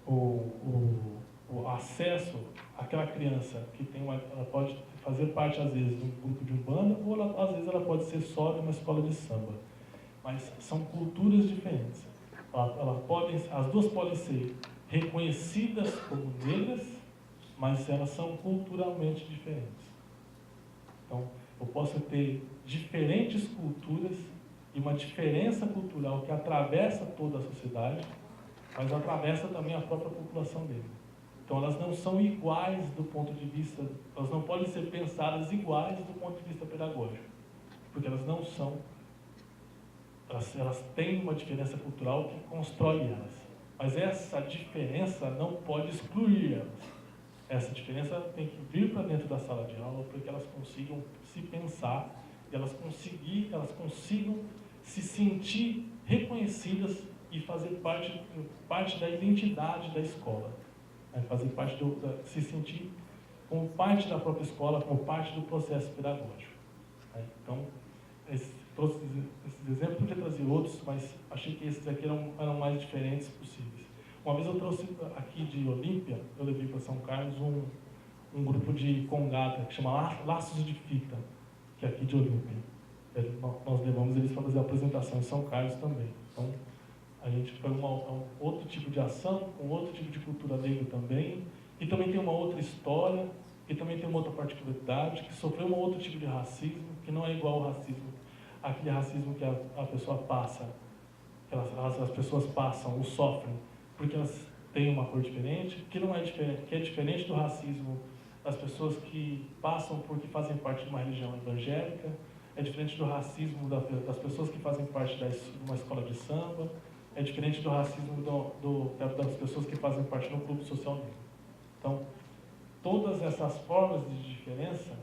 o acesso àquela criança que ela pode fazer parte, às vezes, de um grupo de umbanda, ou às vezes ela pode ser só de uma escola de samba. Mas são culturas diferentes. As duas podem ser reconhecidas como negras, mas elas são culturalmente diferentes. Então, eu posso ter diferentes culturas e uma diferença cultural que atravessa toda a sociedade, mas atravessa também a própria população dele. Então, elas não são iguais do ponto de vista, elas não podem ser pensadas iguais do ponto de vista pedagógico, porque elas não são, elas têm uma diferença cultural que constrói elas, mas essa diferença não pode excluir elas. Essa diferença tem que vir para dentro da sala de aula para que elas consigam se pensar e elas consigam se sentir reconhecidas e fazer parte da identidade da escola, né? Fazer parte se sentir como parte da própria escola, como parte do processo pedagógico, né? Então, trouxe esses exemplos, podia trazer outros, mas achei que esses aqui eram mais diferentes possíveis. Uma vez eu trouxe aqui de Olímpia, eu levei para São Carlos um grupo de congada que chama Laços de Fita, que é aqui de Olímpia. Nós levamos eles para fazer a apresentação em São Carlos também. Então, a gente foi outro tipo de ação, com outro tipo de cultura negra também, e também tem uma outra história, e também tem uma outra particularidade, que sofreu um outro tipo de racismo, que não é igual ao racismo, aquele racismo que a pessoa passa, as pessoas passam ou sofrem, porque elas têm uma cor diferente, que não é diferente, que é diferente do racismo das pessoas que passam porque fazem parte de uma religião evangélica, é diferente do racismo das pessoas que fazem parte de uma escola de samba, é diferente do racismo das pessoas que fazem parte de um clube social negro. Então, todas essas formas de diferença,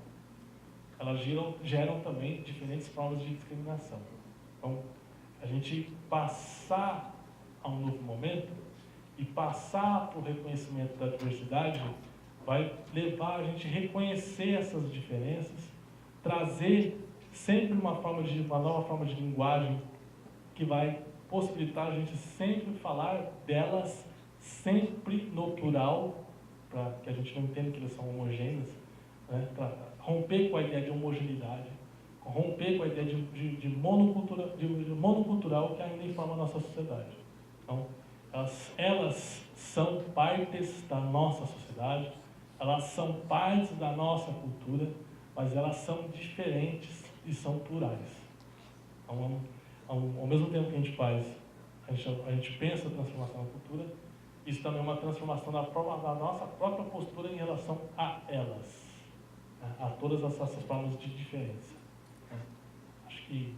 elas geram também diferentes formas de discriminação. Então, a gente passar a um novo momento e passar para o reconhecimento da diversidade vai levar a gente a reconhecer essas diferenças, trazer sempre uma nova forma de linguagem que vai possibilitar a gente sempre falar delas sempre no plural, para que a gente não entenda que elas são homogêneas, né? Para romper com a ideia de homogeneidade, romper com a ideia de monocultural que ainda informa a nossa sociedade. Então, elas são partes da nossa sociedade, elas são partes da nossa cultura, mas elas são diferentes e são plurais. Então, ao mesmo tempo que a gente pensa a transformação da cultura, isso também é uma transformação da nossa própria postura em relação a elas, né? A todas essas formas de diferença, né? Acho que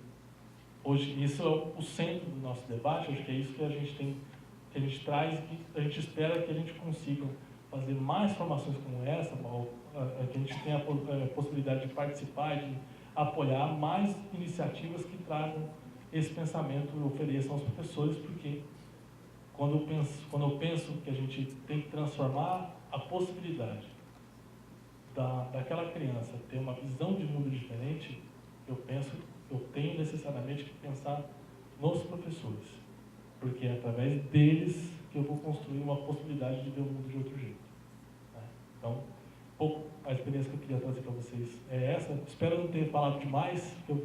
hoje isso é o centro do nosso debate. Acho que é isso que a gente traz e que a gente espera que a gente consiga fazer mais formações como essa, que a gente tenha a possibilidade de participar, de apoiar mais iniciativas que tragam esse pensamento e ofereçam aos professores, porque quando eu penso que a gente tem que transformar a possibilidade daquela criança ter uma visão de mundo diferente, eu tenho necessariamente que pensar nos professores, porque é através deles que eu vou construir uma possibilidade de ver o mundo de outro jeito. Né? Então, a experiência que eu queria trazer para vocês é essa. Espero não ter falado demais, porque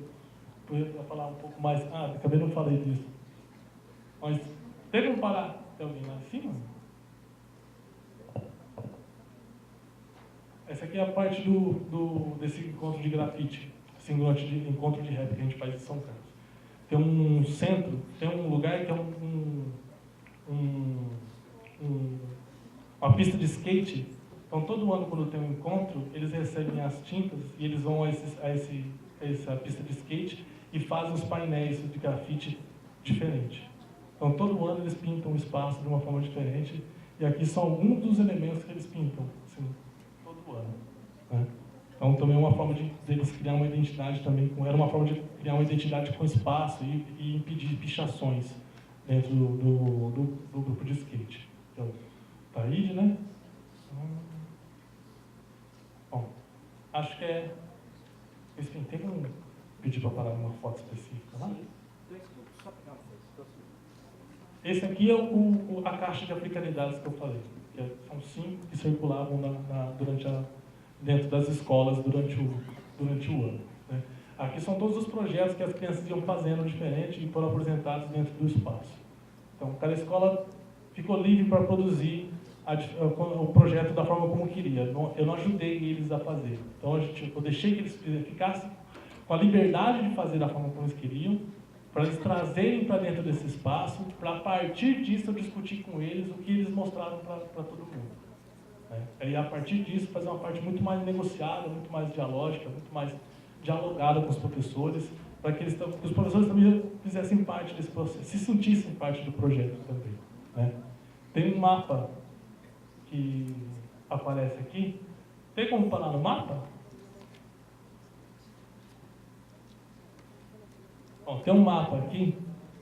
eu ia falar um pouco mais. Acabei não falei disso. Mas tem como parar? Tem alguém lá em cima? Essa aqui é a parte desse encontro de grafite, esse encontro de rap que a gente faz em São Carlos. Tem um centro, tem um lugar que é uma pista de skate. Então, todo ano, quando tem um encontro, eles recebem as tintas e eles vão a essa pista de skate e fazem os painéis de grafite diferentes. Então, todo ano eles pintam o espaço de uma forma diferente. E aqui são alguns dos elementos que eles pintam, assim, todo ano. Né? Então, também é uma forma de eles criar uma identidade também. Era uma forma de criar uma identidade com espaço e impedir pichações dentro do grupo de skate. Então, Taíde, né? Bom, acho que é... Enfim, tem como pedir para parar uma foto específica lá? Esse aqui é a caixa de africanidades que eu falei. São 5 que circulavam dentro das escolas durante o ano. Né? Aqui são todos os projetos que as crianças iam fazendo diferente e foram apresentados dentro do espaço. Então, cada escola ficou livre para produzir o projeto da forma como queria. Eu não ajudei eles a fazer. Então, eu deixei que eles ficassem com a liberdade de fazer da forma como eles queriam, para eles trazerem para dentro desse espaço, para a partir disso eu discutir com eles o que eles mostraram para todo mundo. E a partir disso fazer uma parte muito mais negociada, muito mais dialógica, muito mais dialogada com os professores, para que os professores também fizessem parte desse processo, se sentissem parte do projeto também. Né? Tem um mapa que aparece aqui. Tem como parar no mapa? Bom, tem um mapa aqui.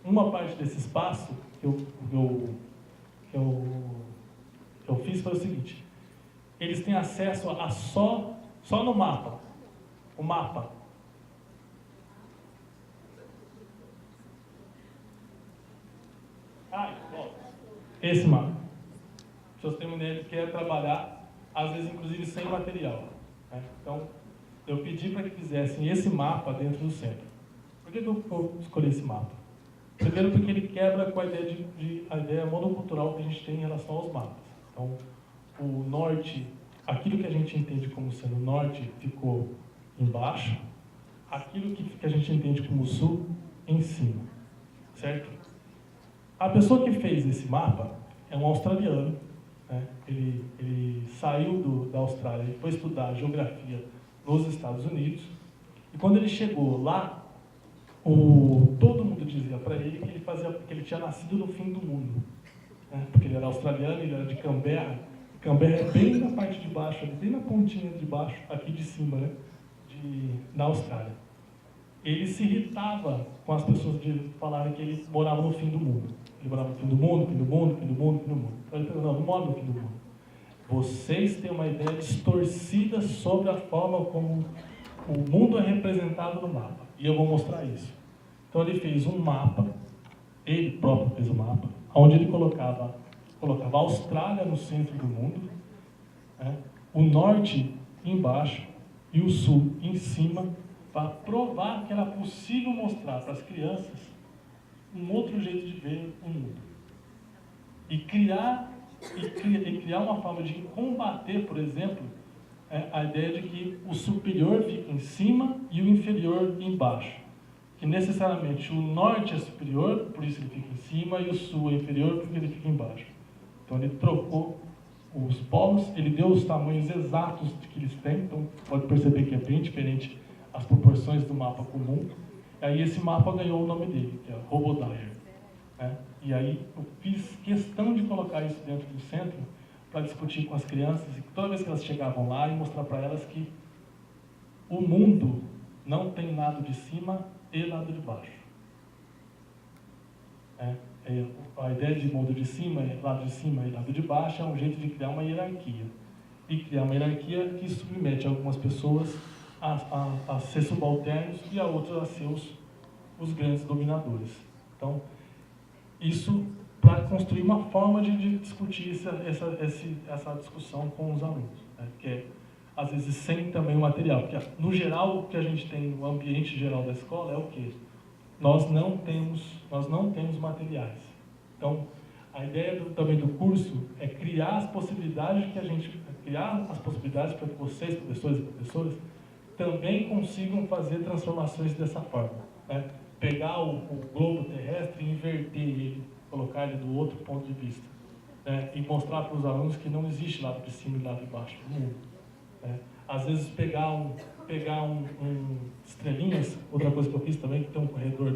Uma parte desse espaço que eu fiz foi o seguinte: eles têm acesso a só no mapa. O mapa. Esse mapa. Se você tem uma ideia de que quer trabalhar, às vezes inclusive sem material. Né? Então, eu pedi para que fizessem esse mapa dentro do centro. Por que eu escolhi esse mapa? Primeiro porque ele quebra com a ideia monocultural que a gente tem em relação aos mapas. Então, o norte, aquilo que a gente entende como sendo norte, ficou embaixo. Aquilo que a gente entende como sul, em cima. Certo? A pessoa que fez esse mapa é um australiano. Né? Ele saiu da Austrália e foi estudar geografia nos Estados Unidos. E quando ele chegou lá, todo mundo dizia para ele que ele tinha nascido no fim do mundo. Né? Porque ele era australiano, ele era de Canberra. Canberra é bem na parte de baixo, bem na pontinha de baixo, aqui de cima, né? Da Austrália. Ele se irritava com as pessoas de falarem que ele morava no fim do mundo. Ele morava no fim do mundo, fim do mundo, fim do mundo, fim do mundo. Então ele falou: não moro no fim do mundo. Vocês têm uma ideia distorcida sobre a forma como o mundo é representado no mapa. E eu vou mostrar isso. Então ele fez um mapa, ele próprio fez um mapa, onde ele colocava a Austrália no centro do mundo, né, o norte embaixo e o sul em cima, para provar que era possível mostrar para as crianças um outro jeito de ver o mundo. E criar uma forma de combater, por exemplo, a ideia de que o superior fica em cima e o inferior embaixo. Que necessariamente o norte é superior, por isso ele fica em cima, e o sul é inferior, porque ele fica embaixo. Então ele trocou os polos, ele deu os tamanhos exatos que eles têm, então pode perceber que é bem diferente as proporções do mapa comum. E aí esse mapa ganhou o nome dele, que é Robodier. Né? E aí eu fiz questão de colocar isso dentro do centro para discutir com as crianças, e toda vez que elas chegavam lá, e mostrar para elas que o mundo não tem lado de cima e lado de baixo. a ideia de mundo de cima, lado de cima e lado de baixo é um jeito de criar uma hierarquia. E criar uma hierarquia que submete algumas pessoas a ser subalternos e a outras a ser os grandes dominadores. Então, isso para construir uma forma de discutir essa discussão com os alunos, né? Que é, às vezes, sem também o material. Porque, no geral, o que a gente tem no ambiente geral da escola é o quê? Nós não temos materiais. Então, a ideia também do curso é criar as possibilidades para que vocês, professores e professoras, também consigam fazer transformações dessa forma, né? Pegar o globo terrestre e inverter ele, colocar ele do outro ponto de vista, né? E mostrar para os alunos que não existe lado de cima e lado de baixo do mundo, né? Às vezes pegar estrelinhas, outra coisa que eu fiz também, que tem um corredor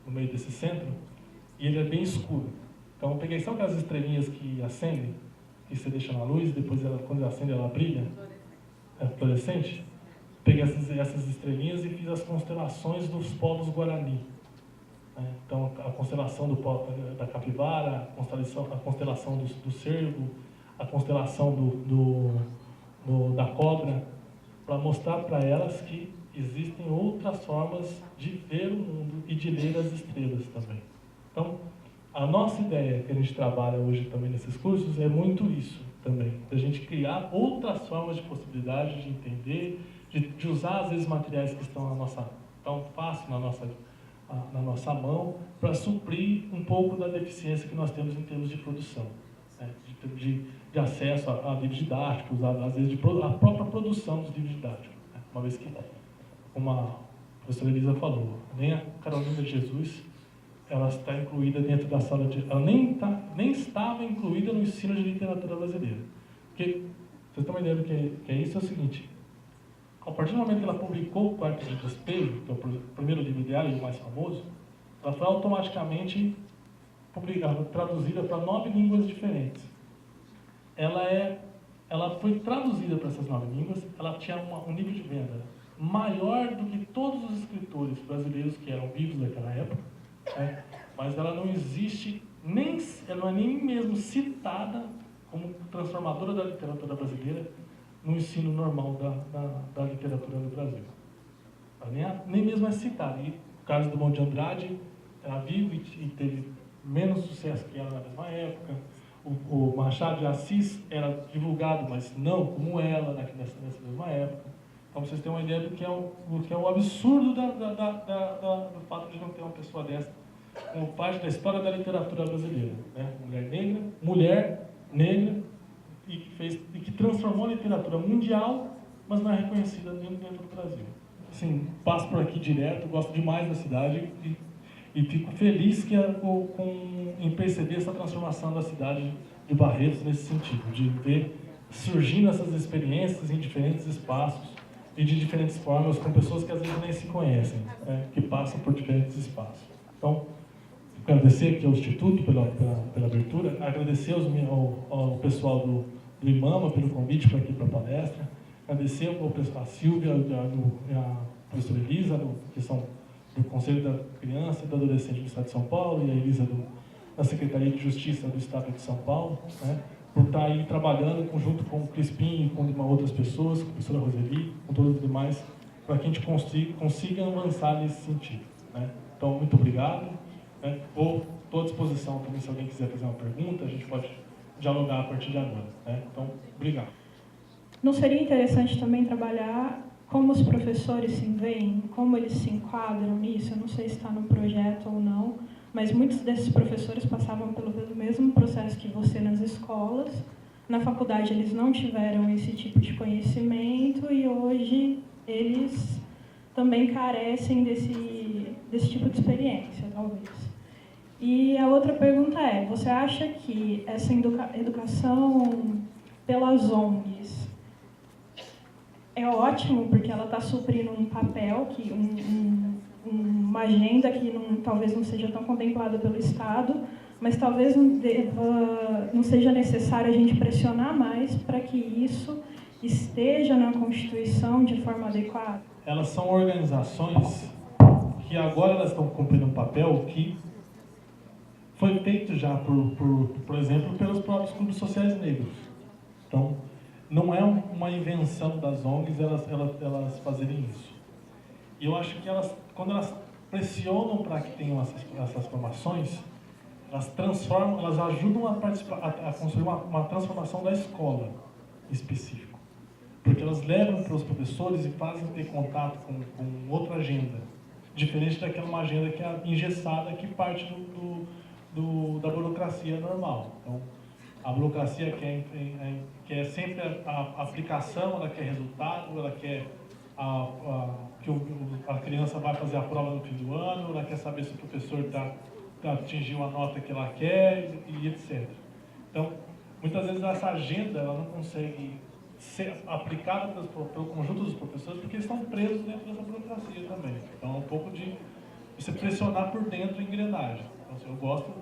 no meio desse centro, e ele é bem escuro. Então eu peguei só aquelas estrelinhas que acendem, que você deixa na luz, depois quando ela acende ela brilha, é fluorescente. Peguei essas estrelinhas e fiz as constelações dos povos Guarani. Então, a constelação da capivara, a constelação do cervo, a constelação da cobra, para mostrar para elas que existem outras formas de ver o mundo e de ler as estrelas também. Então, a nossa ideia que a gente trabalha hoje também nesses cursos é muito isso também, da gente criar outras formas de possibilidade de entender, de usar às vezes materiais que estão tão fácil na nossa mão, para suprir um pouco da deficiência que nós temos em termos de produção, né? de acesso a livros didáticos, às vezes a própria produção dos livros didáticos, né? Uma vez que, como a professora Elisa falou, nem a Carolina de Jesus ela está incluída dentro da sala de... Ela nem estava incluída no ensino de literatura brasileira. Porque, vocês estão entendendo que é isso, é o seguinte: a partir do momento que ela publicou o Quarto de Despejo, que é o primeiro livro dela e o mais famoso, ela foi automaticamente traduzida para 9 línguas diferentes. Ela foi traduzida para essas 9 línguas, ela tinha um nível de venda maior do que todos os escritores brasileiros que eram vivos naquela época, né? Mas ela não existe, ela não é nem mesmo citada como transformadora da literatura brasileira no ensino normal da literatura no Brasil. Ela nem mesmo é citada. E o caso do Drummond de Andrade era vivo e teve menos sucesso que ela na mesma época. O Machado de Assis era divulgado, mas não como ela nessa mesma época. Então vocês têm uma ideia do que é o absurdo do fato de não ter uma pessoa dessa como parte da história da literatura brasileira, né? Mulher negra, e que transformou a literatura mundial, mas não é reconhecida dentro do Brasil. Assim, passo por aqui direto, gosto demais da cidade e fico feliz em perceber essa transformação da cidade de Barretos nesse sentido, de ver surgindo essas experiências em diferentes espaços e de diferentes formas, com pessoas que às vezes nem se conhecem, né? Que passam por diferentes espaços. Então, agradecer aqui ao Instituto pela abertura, agradecer ao pessoal do IMAMA pelo convite para aqui para a palestra, agradecer a Silvia e a professora Elisa, que são do Conselho da Criança e do Adolescente do Estado de São Paulo, e a Elisa da Secretaria de Justiça do Estado de São Paulo, né, por estar aí trabalhando junto com o Crispim e com outras pessoas, com a professora Roseli, com todos os demais, para que a gente consiga avançar nesse sentido, né. Então, muito obrigado. Estou à disposição também, se alguém quiser fazer uma pergunta, a gente pode dialogar a partir de agora, né? Então, obrigado. Não seria interessante também trabalhar como os professores se veem, como eles se enquadram nisso? Eu não sei se está no projeto ou não, mas muitos desses professores passavam pelo mesmo processo que você nas escolas. Na faculdade eles não tiveram esse tipo de conhecimento e hoje eles também carecem desse tipo de experiência, talvez. E a outra pergunta é, você acha que essa educação pelas ONGs é ótimo porque ela está suprindo um papel, uma agenda que talvez não seja tão contemplada pelo Estado, mas talvez não seja necessário a gente pressionar mais para que isso esteja na Constituição de forma adequada? Elas são organizações que agora elas estão cumprindo um papel que foi feito já, por exemplo, pelos próprios clubes sociais negros. Então, não é uma invenção das ONGs elas fazerem isso. E eu acho que quando elas pressionam para que tenham essas formações, elas transformam, elas ajudam a construir uma transformação da escola em específico. Porque elas levam para os professores e fazem ter contato com outra agenda, diferente daquela uma agenda que é engessada, que parte da burocracia normal. Então, a burocracia quer sempre a aplicação, ela quer resultado, ela quer que a criança vai fazer a prova no fim do ano, ela quer saber se o professor atingiu a nota que ela quer e etc. Então, muitas vezes essa agenda ela não consegue ser aplicada pelo conjunto dos professores porque eles estão presos dentro dessa burocracia também. Então, é um pouco de você pressionar por dentro a engrenagem. Então, assim, eu gosto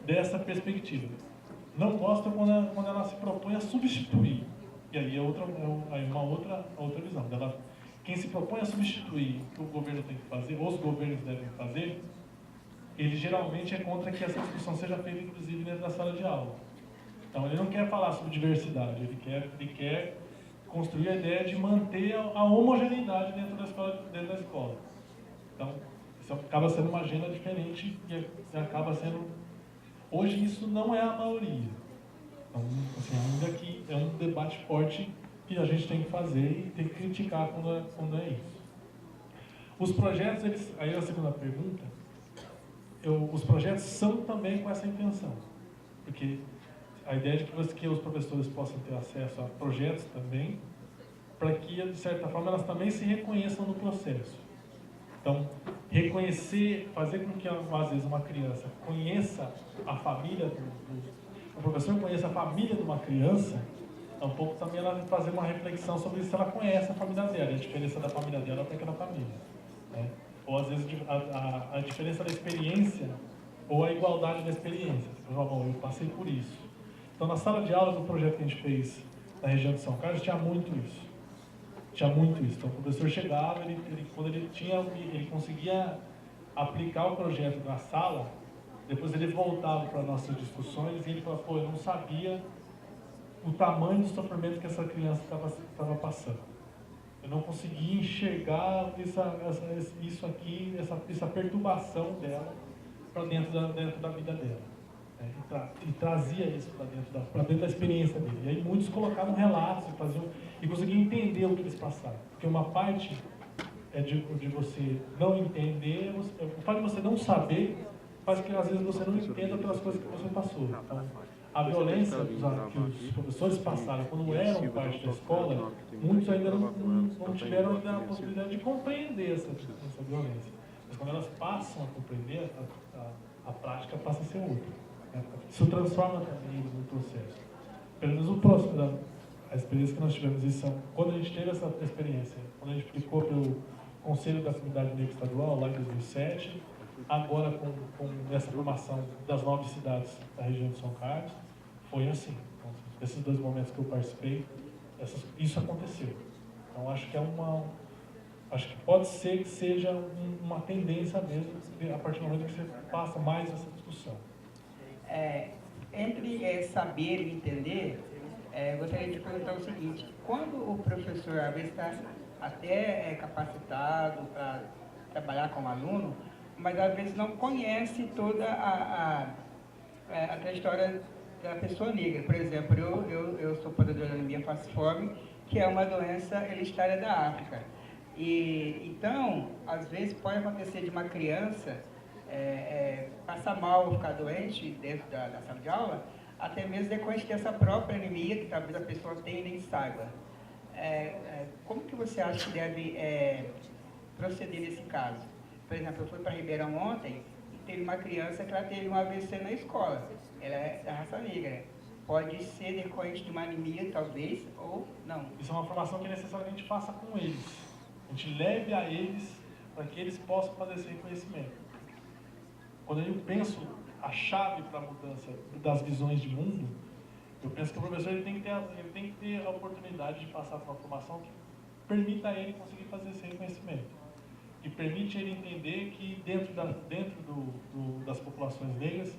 dessa perspectiva. Não gosto quando ela se propõe a substituir. E aí é uma outra visão. Quem se propõe a substituir o que o governo tem que fazer, ou os governos devem fazer, ele geralmente é contra que essa discussão seja feita, inclusive, dentro da sala de aula. Então, ele não quer falar sobre diversidade, ele quer construir a ideia de manter a homogeneidade dentro da escola. Então, isso acaba sendo uma agenda diferente e acaba sendo... Hoje, isso não é a maioria. Então, assim, ainda que é um debate forte que a gente tem que fazer e tem que criticar quando é isso. Os projetos, aí a segunda pergunta, os projetos são também com essa intenção, porque a ideia de que os professores possam ter acesso a projetos também, para que, de certa forma, elas também se reconheçam no processo. Então, reconhecer, fazer com que, às vezes, uma criança conheça a família, o professor conheça a família de uma criança, é um pouco também ela fazer uma reflexão sobre se ela conhece a família dela, e a diferença da família dela para aquela família. Né? Ou, às vezes, a diferença da experiência ou a igualdade da experiência. Eu passei por isso. Então, na sala de aula do projeto que a gente fez na região de São Carlos, tinha muito isso. Então, o professor chegava, quando ele conseguia aplicar o projeto na sala, depois ele voltava para nossas discussões e ele falava, eu não sabia o tamanho do sofrimento que essa criança estava passando. Eu não conseguia enxergar isso aqui, essa perturbação dela para dentro da vida dela. Né? E trazia isso para dentro da experiência dele. E aí muitos colocavam relatos e conseguiam entender o que eles passaram. Porque uma parte é de você não entender, o fato de você não saber faz que às vezes você não entenda aquelas coisas que você passou. Então, a violência que os professores passaram quando eram parte da escola, muitos ainda não tiveram ainda a possibilidade de compreender essa violência. Mas quando elas passam a compreender, a prática passa a ser outra. Né? Isso transforma também no processo. Pelo menos a experiência que nós tivemos, quando a gente teve essa experiência, quando a gente aplicou pelo Conselho da Comunidade Negra Estadual, lá em 2007, agora com essa formação das 9 cidades da região de São Carlos, foi assim. Então, esses 2 momentos que eu participei, isso aconteceu. Então, acho que pode ser que seja uma tendência mesmo, a partir do momento que você passa mais essa discussão. Entre saber e entender, gostaria de perguntar o seguinte: quando o professor, às vezes, está até capacitado para trabalhar com o aluno, mas às vezes não conhece toda a trajetória da pessoa negra. Por exemplo, eu sou portador da anemia falciforme, que é uma doença hereditária da África. E então, às vezes pode acontecer de uma criança passar mal ou ficar doente dentro da sala de aula, até mesmo decorrente dessa própria anemia, que talvez a pessoa tenha e nem saiba. Como que você acha que deve proceder nesse caso? Por exemplo, eu fui para Ribeirão ontem e teve uma criança que ela teve um AVC na escola. Ela é da raça negra. Pode ser decorrente de uma anemia, talvez, ou não. Isso é uma formação que é necessário que a gente faça com eles. A gente leve a eles para que eles possam fazer esse reconhecimento. Quando eu penso a chave para a mudança das visões de mundo, eu penso que o professor ele tem que ter a oportunidade de passar por uma formação que permita a ele conseguir fazer esse reconhecimento. E permite ele entender que dentro das populações negras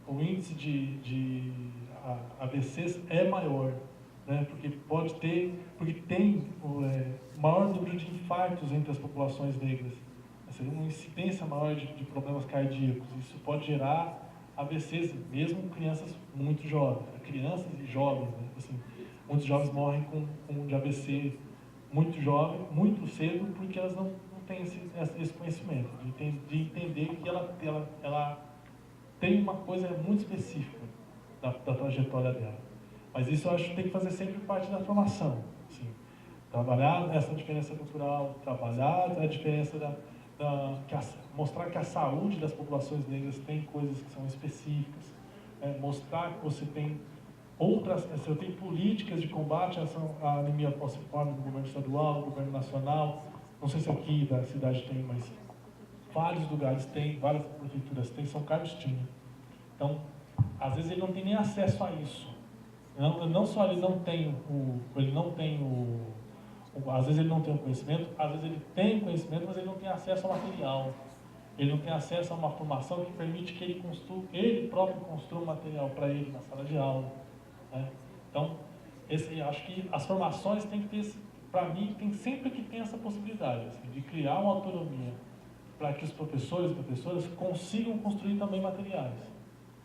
o índice de AVCs é maior, né? Porque tem maior número de infartos entre as populações negras, seria uma incidência maior de problemas cardíacos. Isso pode gerar AVCs, mesmo em crianças muito jovens, crianças e jovens, né? Assim, muitos jovens morrem de AVC muito jovem, muito cedo, porque elas não têm esse conhecimento, de entender que ela tem uma coisa muito específica da trajetória dela. Mas isso eu acho que tem que fazer sempre parte da formação. Assim, trabalhar essa diferença cultural, trabalhar a diferença mostrar que a saúde das populações negras tem coisas que são específicas, mostrar que você tem políticas de combate à anemia falciforme no governo estadual, no governo nacional. Não sei se aqui da cidade tem, mas vários lugares tem, várias prefeituras tem, São Carlos tinha. Então, às vezes ele não tem nem acesso a isso. Não só ele não tem às vezes ele não tem o conhecimento, às vezes ele tem o conhecimento, mas ele não tem acesso ao material. Ele não tem acesso a uma formação que permite que ele próprio construa um material para ele na sala de aula, né? Então, acho que as formações têm que ter, para mim, tem sempre que ter essa possibilidade, assim, de criar uma autonomia para que os professores e professoras consigam construir também materiais.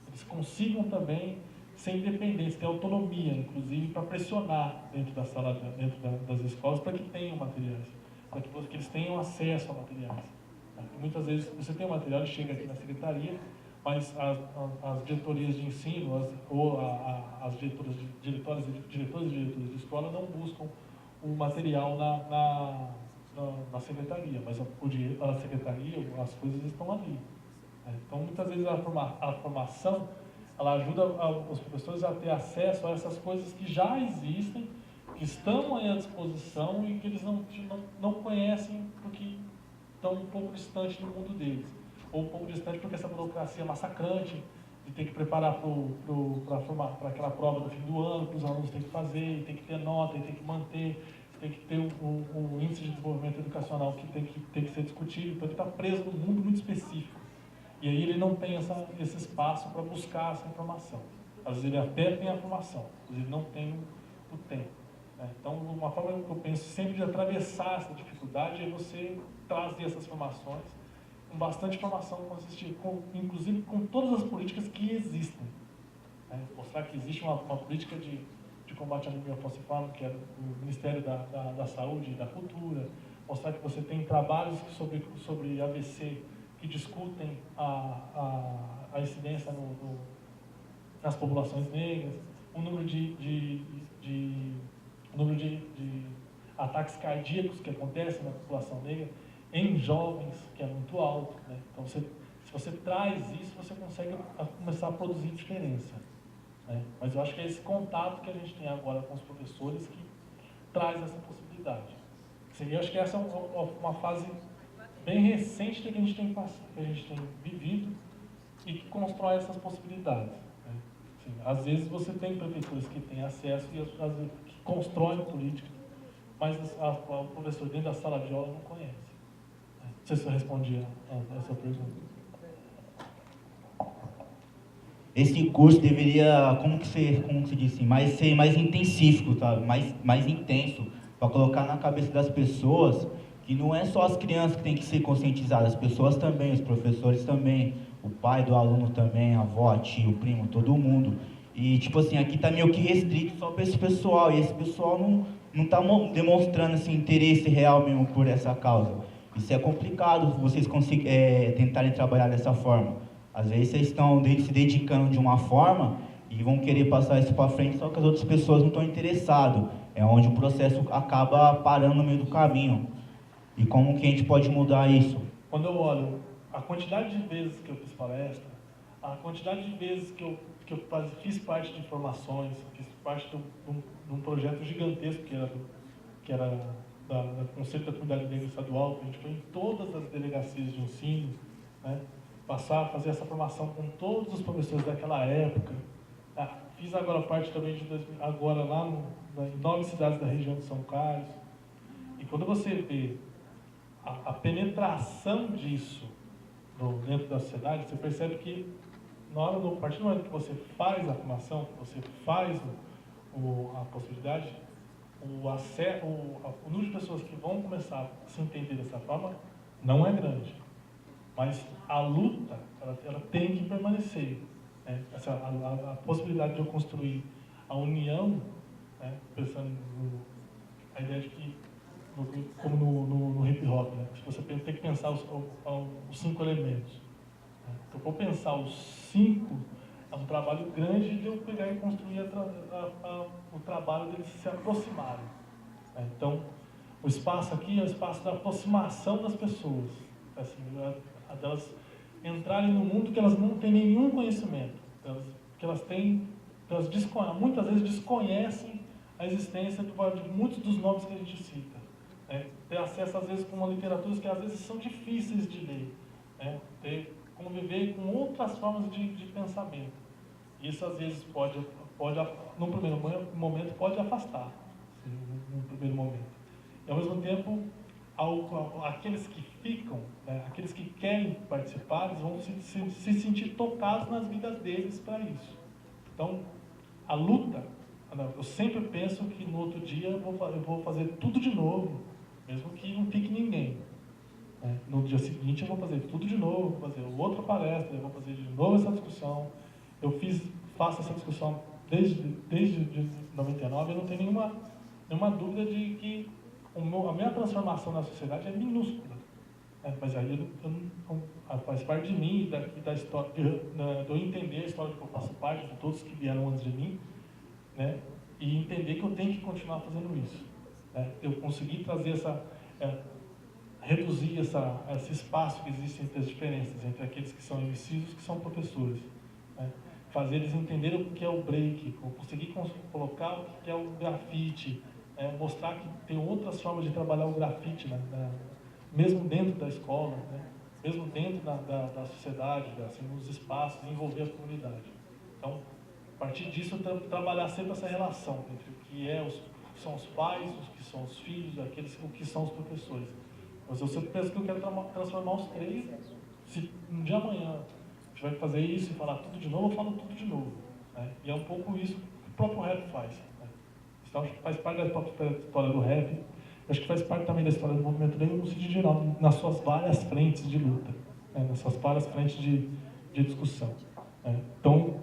Eles consigam também ser independentes, ter autonomia, inclusive, para pressionar dentro das escolas para que tenham materiais, para que eles tenham acesso a materiais. Muitas vezes você tem um material que chega aqui na secretaria, mas as diretorias de ensino, as diretores e diretores de escola não buscam o material na secretaria, mas a secretaria, as coisas estão ali. Então, muitas vezes a formação ela ajuda os professores a ter acesso a essas coisas que já existem, que estão aí à disposição e que eles não conhecem porque estão um pouco distantes do mundo deles. Ou um pouco distante porque essa burocracia massacrante de ter que preparar para aquela prova do fim do ano, que os alunos têm que fazer, e tem que ter nota, e tem que manter, tem que ter o índice de desenvolvimento educacional que tem que ser discutido. Então ele está preso num mundo muito específico. E aí ele não tem esse espaço para buscar essa informação. Às vezes ele até tem a formação, mas ele não tem o tempo. Então, uma forma que eu penso sempre de atravessar essa dificuldade é você trazer essas formações com bastante informação, inclusive com todas as políticas que existem. Mostrar que existe uma política de combate à anemia falciforme, que é do Ministério da Saúde e da Cultura. Mostrar que você tem trabalhos sobre AVC, que discutem a incidência nas populações negras, o número de ataques cardíacos que acontecem na população negra em jovens, que é muito alto, né? Então, se você traz isso, você consegue começar a produzir diferença, né? Mas eu acho que é esse contato que a gente tem agora com os professores que traz essa possibilidade. Eu acho que essa é uma fase bem recente que a gente tem vivido e que constrói essas possibilidades, né? Assim, às vezes você tem prefeituras que têm acesso e às vezes que constroem políticas, mas o professor dentro da sala de aula não conhece. Não sei se eu respondi a essa pergunta. Esse curso deveria, como se disse, ser mais intensífico, tá? mais intenso, para colocar na cabeça das pessoas que não é só as crianças que têm que ser conscientizadas, as pessoas também, os professores também, o pai do aluno também, a avó, a tia, o primo, todo mundo. E, tipo assim, aqui tá meio que restrito só para esse pessoal, e esse pessoal não tá demonstrando esse interesse real mesmo por essa causa. Isso é complicado, vocês tentarem trabalhar dessa forma. Às vezes vocês estão se dedicando de uma forma e vão querer passar isso para frente, só que as outras pessoas não estão interessadas. É onde o processo acaba parando no meio do caminho. E como que a gente pode mudar isso? Quando eu olho a quantidade de vezes que eu fiz palestra, a quantidade de vezes que eu fiz parte de formações, fiz parte de um projeto gigantesco que era do Conselho da Comunidade Negra Estadual, que a gente foi em todas as delegacias de ensino, né? Passar a fazer essa formação com todos os professores daquela época. Fiz agora parte também agora lá em 9 cidades da região de São Carlos. E quando você vê a penetração disso dentro da sociedade, você percebe que a partir do momento que você faz a formação, que você faz a possibilidade, o número de pessoas que vão começar a se entender dessa forma não é grande. Mas a luta, ela tem que permanecer. Né? A possibilidade de eu construir a união, né? Pensando a ideia de que, como no hip hop, né? Você tem que pensar os 5 elementos. Né? Então, para eu pensar os 5, é um trabalho grande de eu pegar e construir o trabalho deles se aproximarem. Né? Então, o espaço aqui é o espaço da aproximação das pessoas. Assim, delas entrarem no mundo que elas não têm nenhum conhecimento, que elas muitas vezes desconhecem a existência de muitos dos nomes que a gente cita. Né? Ter acesso, às vezes, com uma literatura que às vezes são difíceis de ler. Né? Conviver com outras formas de pensamento. Isso, às vezes, pode num primeiro momento, pode afastar, assim, num primeiro momento. E, ao mesmo tempo, aqueles que ficam, né, aqueles que querem participar, eles vão se sentir tocados nas vidas deles para isso. Então, a luta, eu sempre penso que no outro dia eu vou fazer tudo de novo, mesmo que não fique ninguém. Né? No dia seguinte eu vou fazer tudo de novo, vou fazer outra palestra, eu vou fazer de novo essa discussão. Faço essa discussão desde 99, eu não tenho nenhuma dúvida de que a minha transformação na sociedade é minúscula. Né? Mas aí faz parte de mim, da história, de eu entender a história que eu faço parte, de todos que vieram antes de mim, né? E entender que eu tenho que continuar fazendo isso. Né? Eu consegui trazer reduzir esse espaço que existe entre as diferenças, entre aqueles que são MCs e os que são professores. Né? Fazer eles entenderem o que é o break, conseguir colocar o que é o grafite, mostrar que tem outras formas de trabalhar o grafite, né? Mesmo dentro da escola, né? Mesmo dentro da sociedade, assim, nos espaços, envolver a comunidade. Então, a partir disso, trabalhar sempre essa relação entre o que são os pais, os que são os filhos, o que são os professores. Mas eu sempre penso que eu quero transformar os 3. Se um dia amanhã a gente vai fazer isso e falar tudo de novo, eu falo tudo de novo. Né? E é um pouco isso que o próprio rap faz. Né? Então, faz parte da história do rap, acho que faz parte também da história do movimento negro no sentido geral, nas suas várias frentes de luta, né? Nas suas várias frentes de discussão. Né? Então,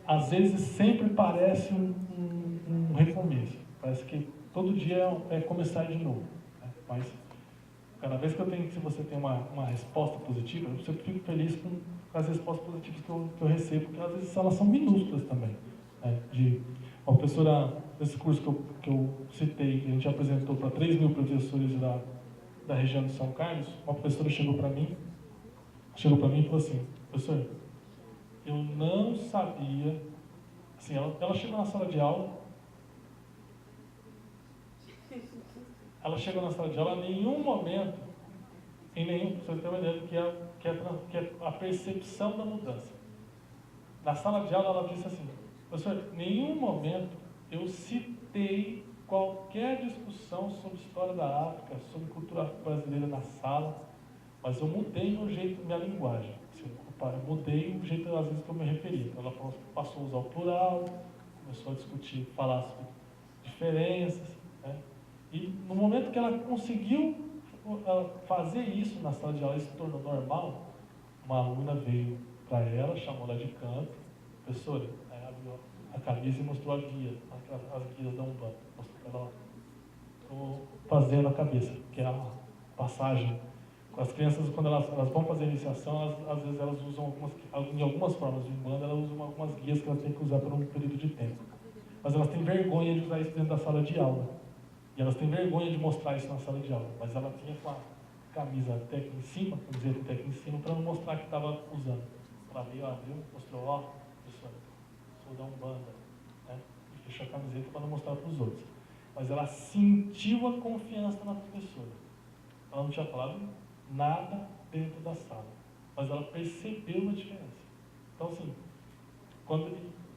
às vezes sempre parece um recomeço, parece que todo dia é começar de novo. Né? Mas cada vez se você tem uma resposta positiva, eu sempre fico feliz com as respostas positivas que eu recebo, porque às vezes elas são minúsculas também. Né? Uma professora, nesse curso que eu citei, que a gente apresentou para 3 mil professores da região de São Carlos, uma professora chegou para mim e falou assim: professor, eu não sabia, assim, ela chegou na sala de aula, em nenhum momento, para você ter uma ideia do que é a percepção da mudança. Na sala de aula ela disse assim: professor, em nenhum momento eu citei qualquer discussão sobre história da África, sobre cultura brasileira na sala, mas eu mudei minha linguagem. Assim, eu mudei o jeito, às vezes, que eu me referia. Ela passou a usar o plural, começou a discutir, falar sobre diferenças. Né? E no momento que ela conseguiu fazer isso na sala de aula, isso se tornou normal, uma aluna veio para ela, chamou ela de canto: professora, aí abriu a cabeça e mostrou a guia, as guias da Umbanda. Mostrou para ela: estou fazendo a cabeça, que é a passagem. As crianças, quando elas vão fazer a iniciação, às vezes elas usam em algumas formas de Umbanda, elas usam algumas guias que elas têm que usar por um período de tempo. Mas elas têm vergonha de usar isso dentro da sala de aula. E elas têm vergonha de mostrar isso na sala de aula. Mas ela tinha com a camiseta até aqui em cima, para não mostrar que estava usando. Ela veio, abriu, mostrou: ó, professora, sou da Umbanda. Né? E fechou a camiseta para não mostrar para os outros. Mas ela sentiu a confiança na professora. Ela não tinha falado nada dentro da sala, mas ela percebeu a diferença. Então, assim,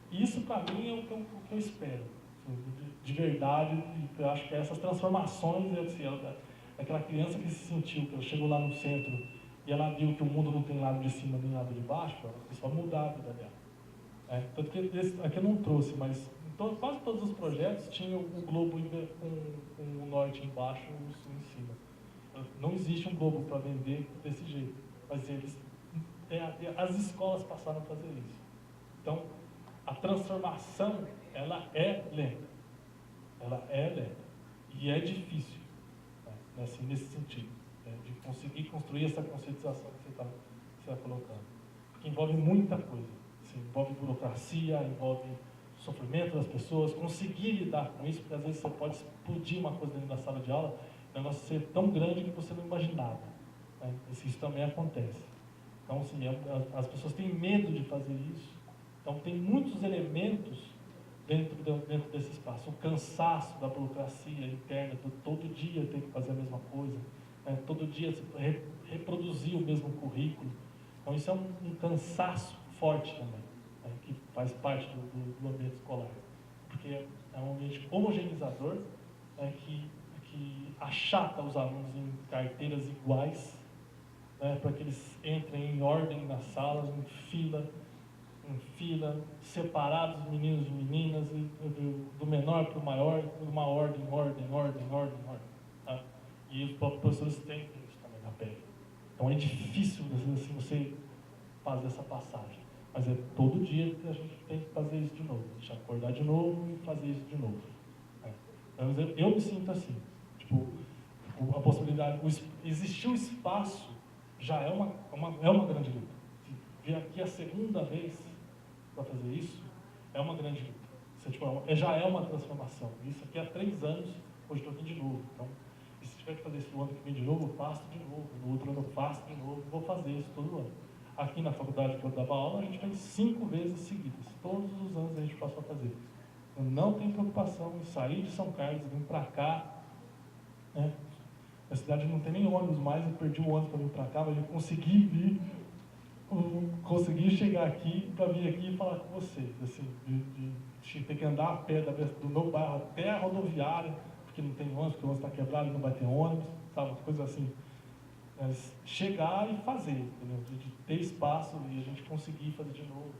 isso para mim é o que eu espero, assim, de verdade. Eu acho que essas transformações, assim, aquela criança que se sentiu, que ela chegou lá no centro e ela viu que o mundo não tem lado de cima nem lado de baixo, ela começou a mudar a vida dela. Tanto que aqui eu não trouxe, mas quase todos os projetos tinham o globo com o norte embaixo e o sul em cima. Não existe um globo para vender desse jeito, mas as escolas passaram a fazer isso. Então, a transformação, ela é lenta. Ela é lenta. E é difícil, nesse sentido, de conseguir construir essa conscientização que você está colocando. Porque envolve muita coisa. Assim, envolve burocracia, envolve sofrimento das pessoas, conseguir lidar com isso, porque às vezes você pode explodir uma coisa dentro da sala de aula, o negócio ser tão grande que você não imaginava. Isso também acontece. Então, assim, as pessoas têm medo de fazer isso. Então, tem muitos elementos dentro desse espaço. O cansaço da burocracia interna, todo dia tem que fazer a mesma coisa, todo dia reproduzir o mesmo currículo. Então, isso é um cansaço forte também, que faz parte do ambiente escolar. Porque é um ambiente homogeneizador, que achata os alunos em carteiras iguais, para que eles entrem em ordem nas salas, em fila, separados meninos e meninas, do menor para o maior, uma ordem. Tá? E os professores têm isso também na pele. Então é difícil assim, você fazer essa passagem. Mas é todo dia que a gente tem que fazer isso de novo. A gente acordar de novo e fazer isso de novo. Eu me sinto assim. Tipo, a possibilidade, existir um espaço já é uma grande luta. Vir aqui a segunda vez para fazer isso é uma grande luta. Já é uma transformação. Isso aqui há 3 anos, hoje estou aqui de novo. Então, e se tiver que fazer isso no ano que vem de novo, eu faço de novo. No outro ano eu faço de novo. Vou fazer isso todo ano. Aqui na faculdade que eu dava aula, a gente fez 5 vezes seguidas. Todos os anos a gente passou a fazer. Eu não tenho preocupação em sair de São Carlos, vir para cá. A cidade não tem nem ônibus mais, eu perdi o ônibus para vir para cá, mas eu consegui chegar aqui para vir aqui e falar com vocês, assim, de ter que andar a pé do meu bairro até a rodoviária, porque não tem ônibus, porque o ônibus está quebrado e não vai ter ônibus, sabe, uma coisa assim. Mas chegar e fazer, entendeu? De ter espaço e a gente conseguir fazer de novo.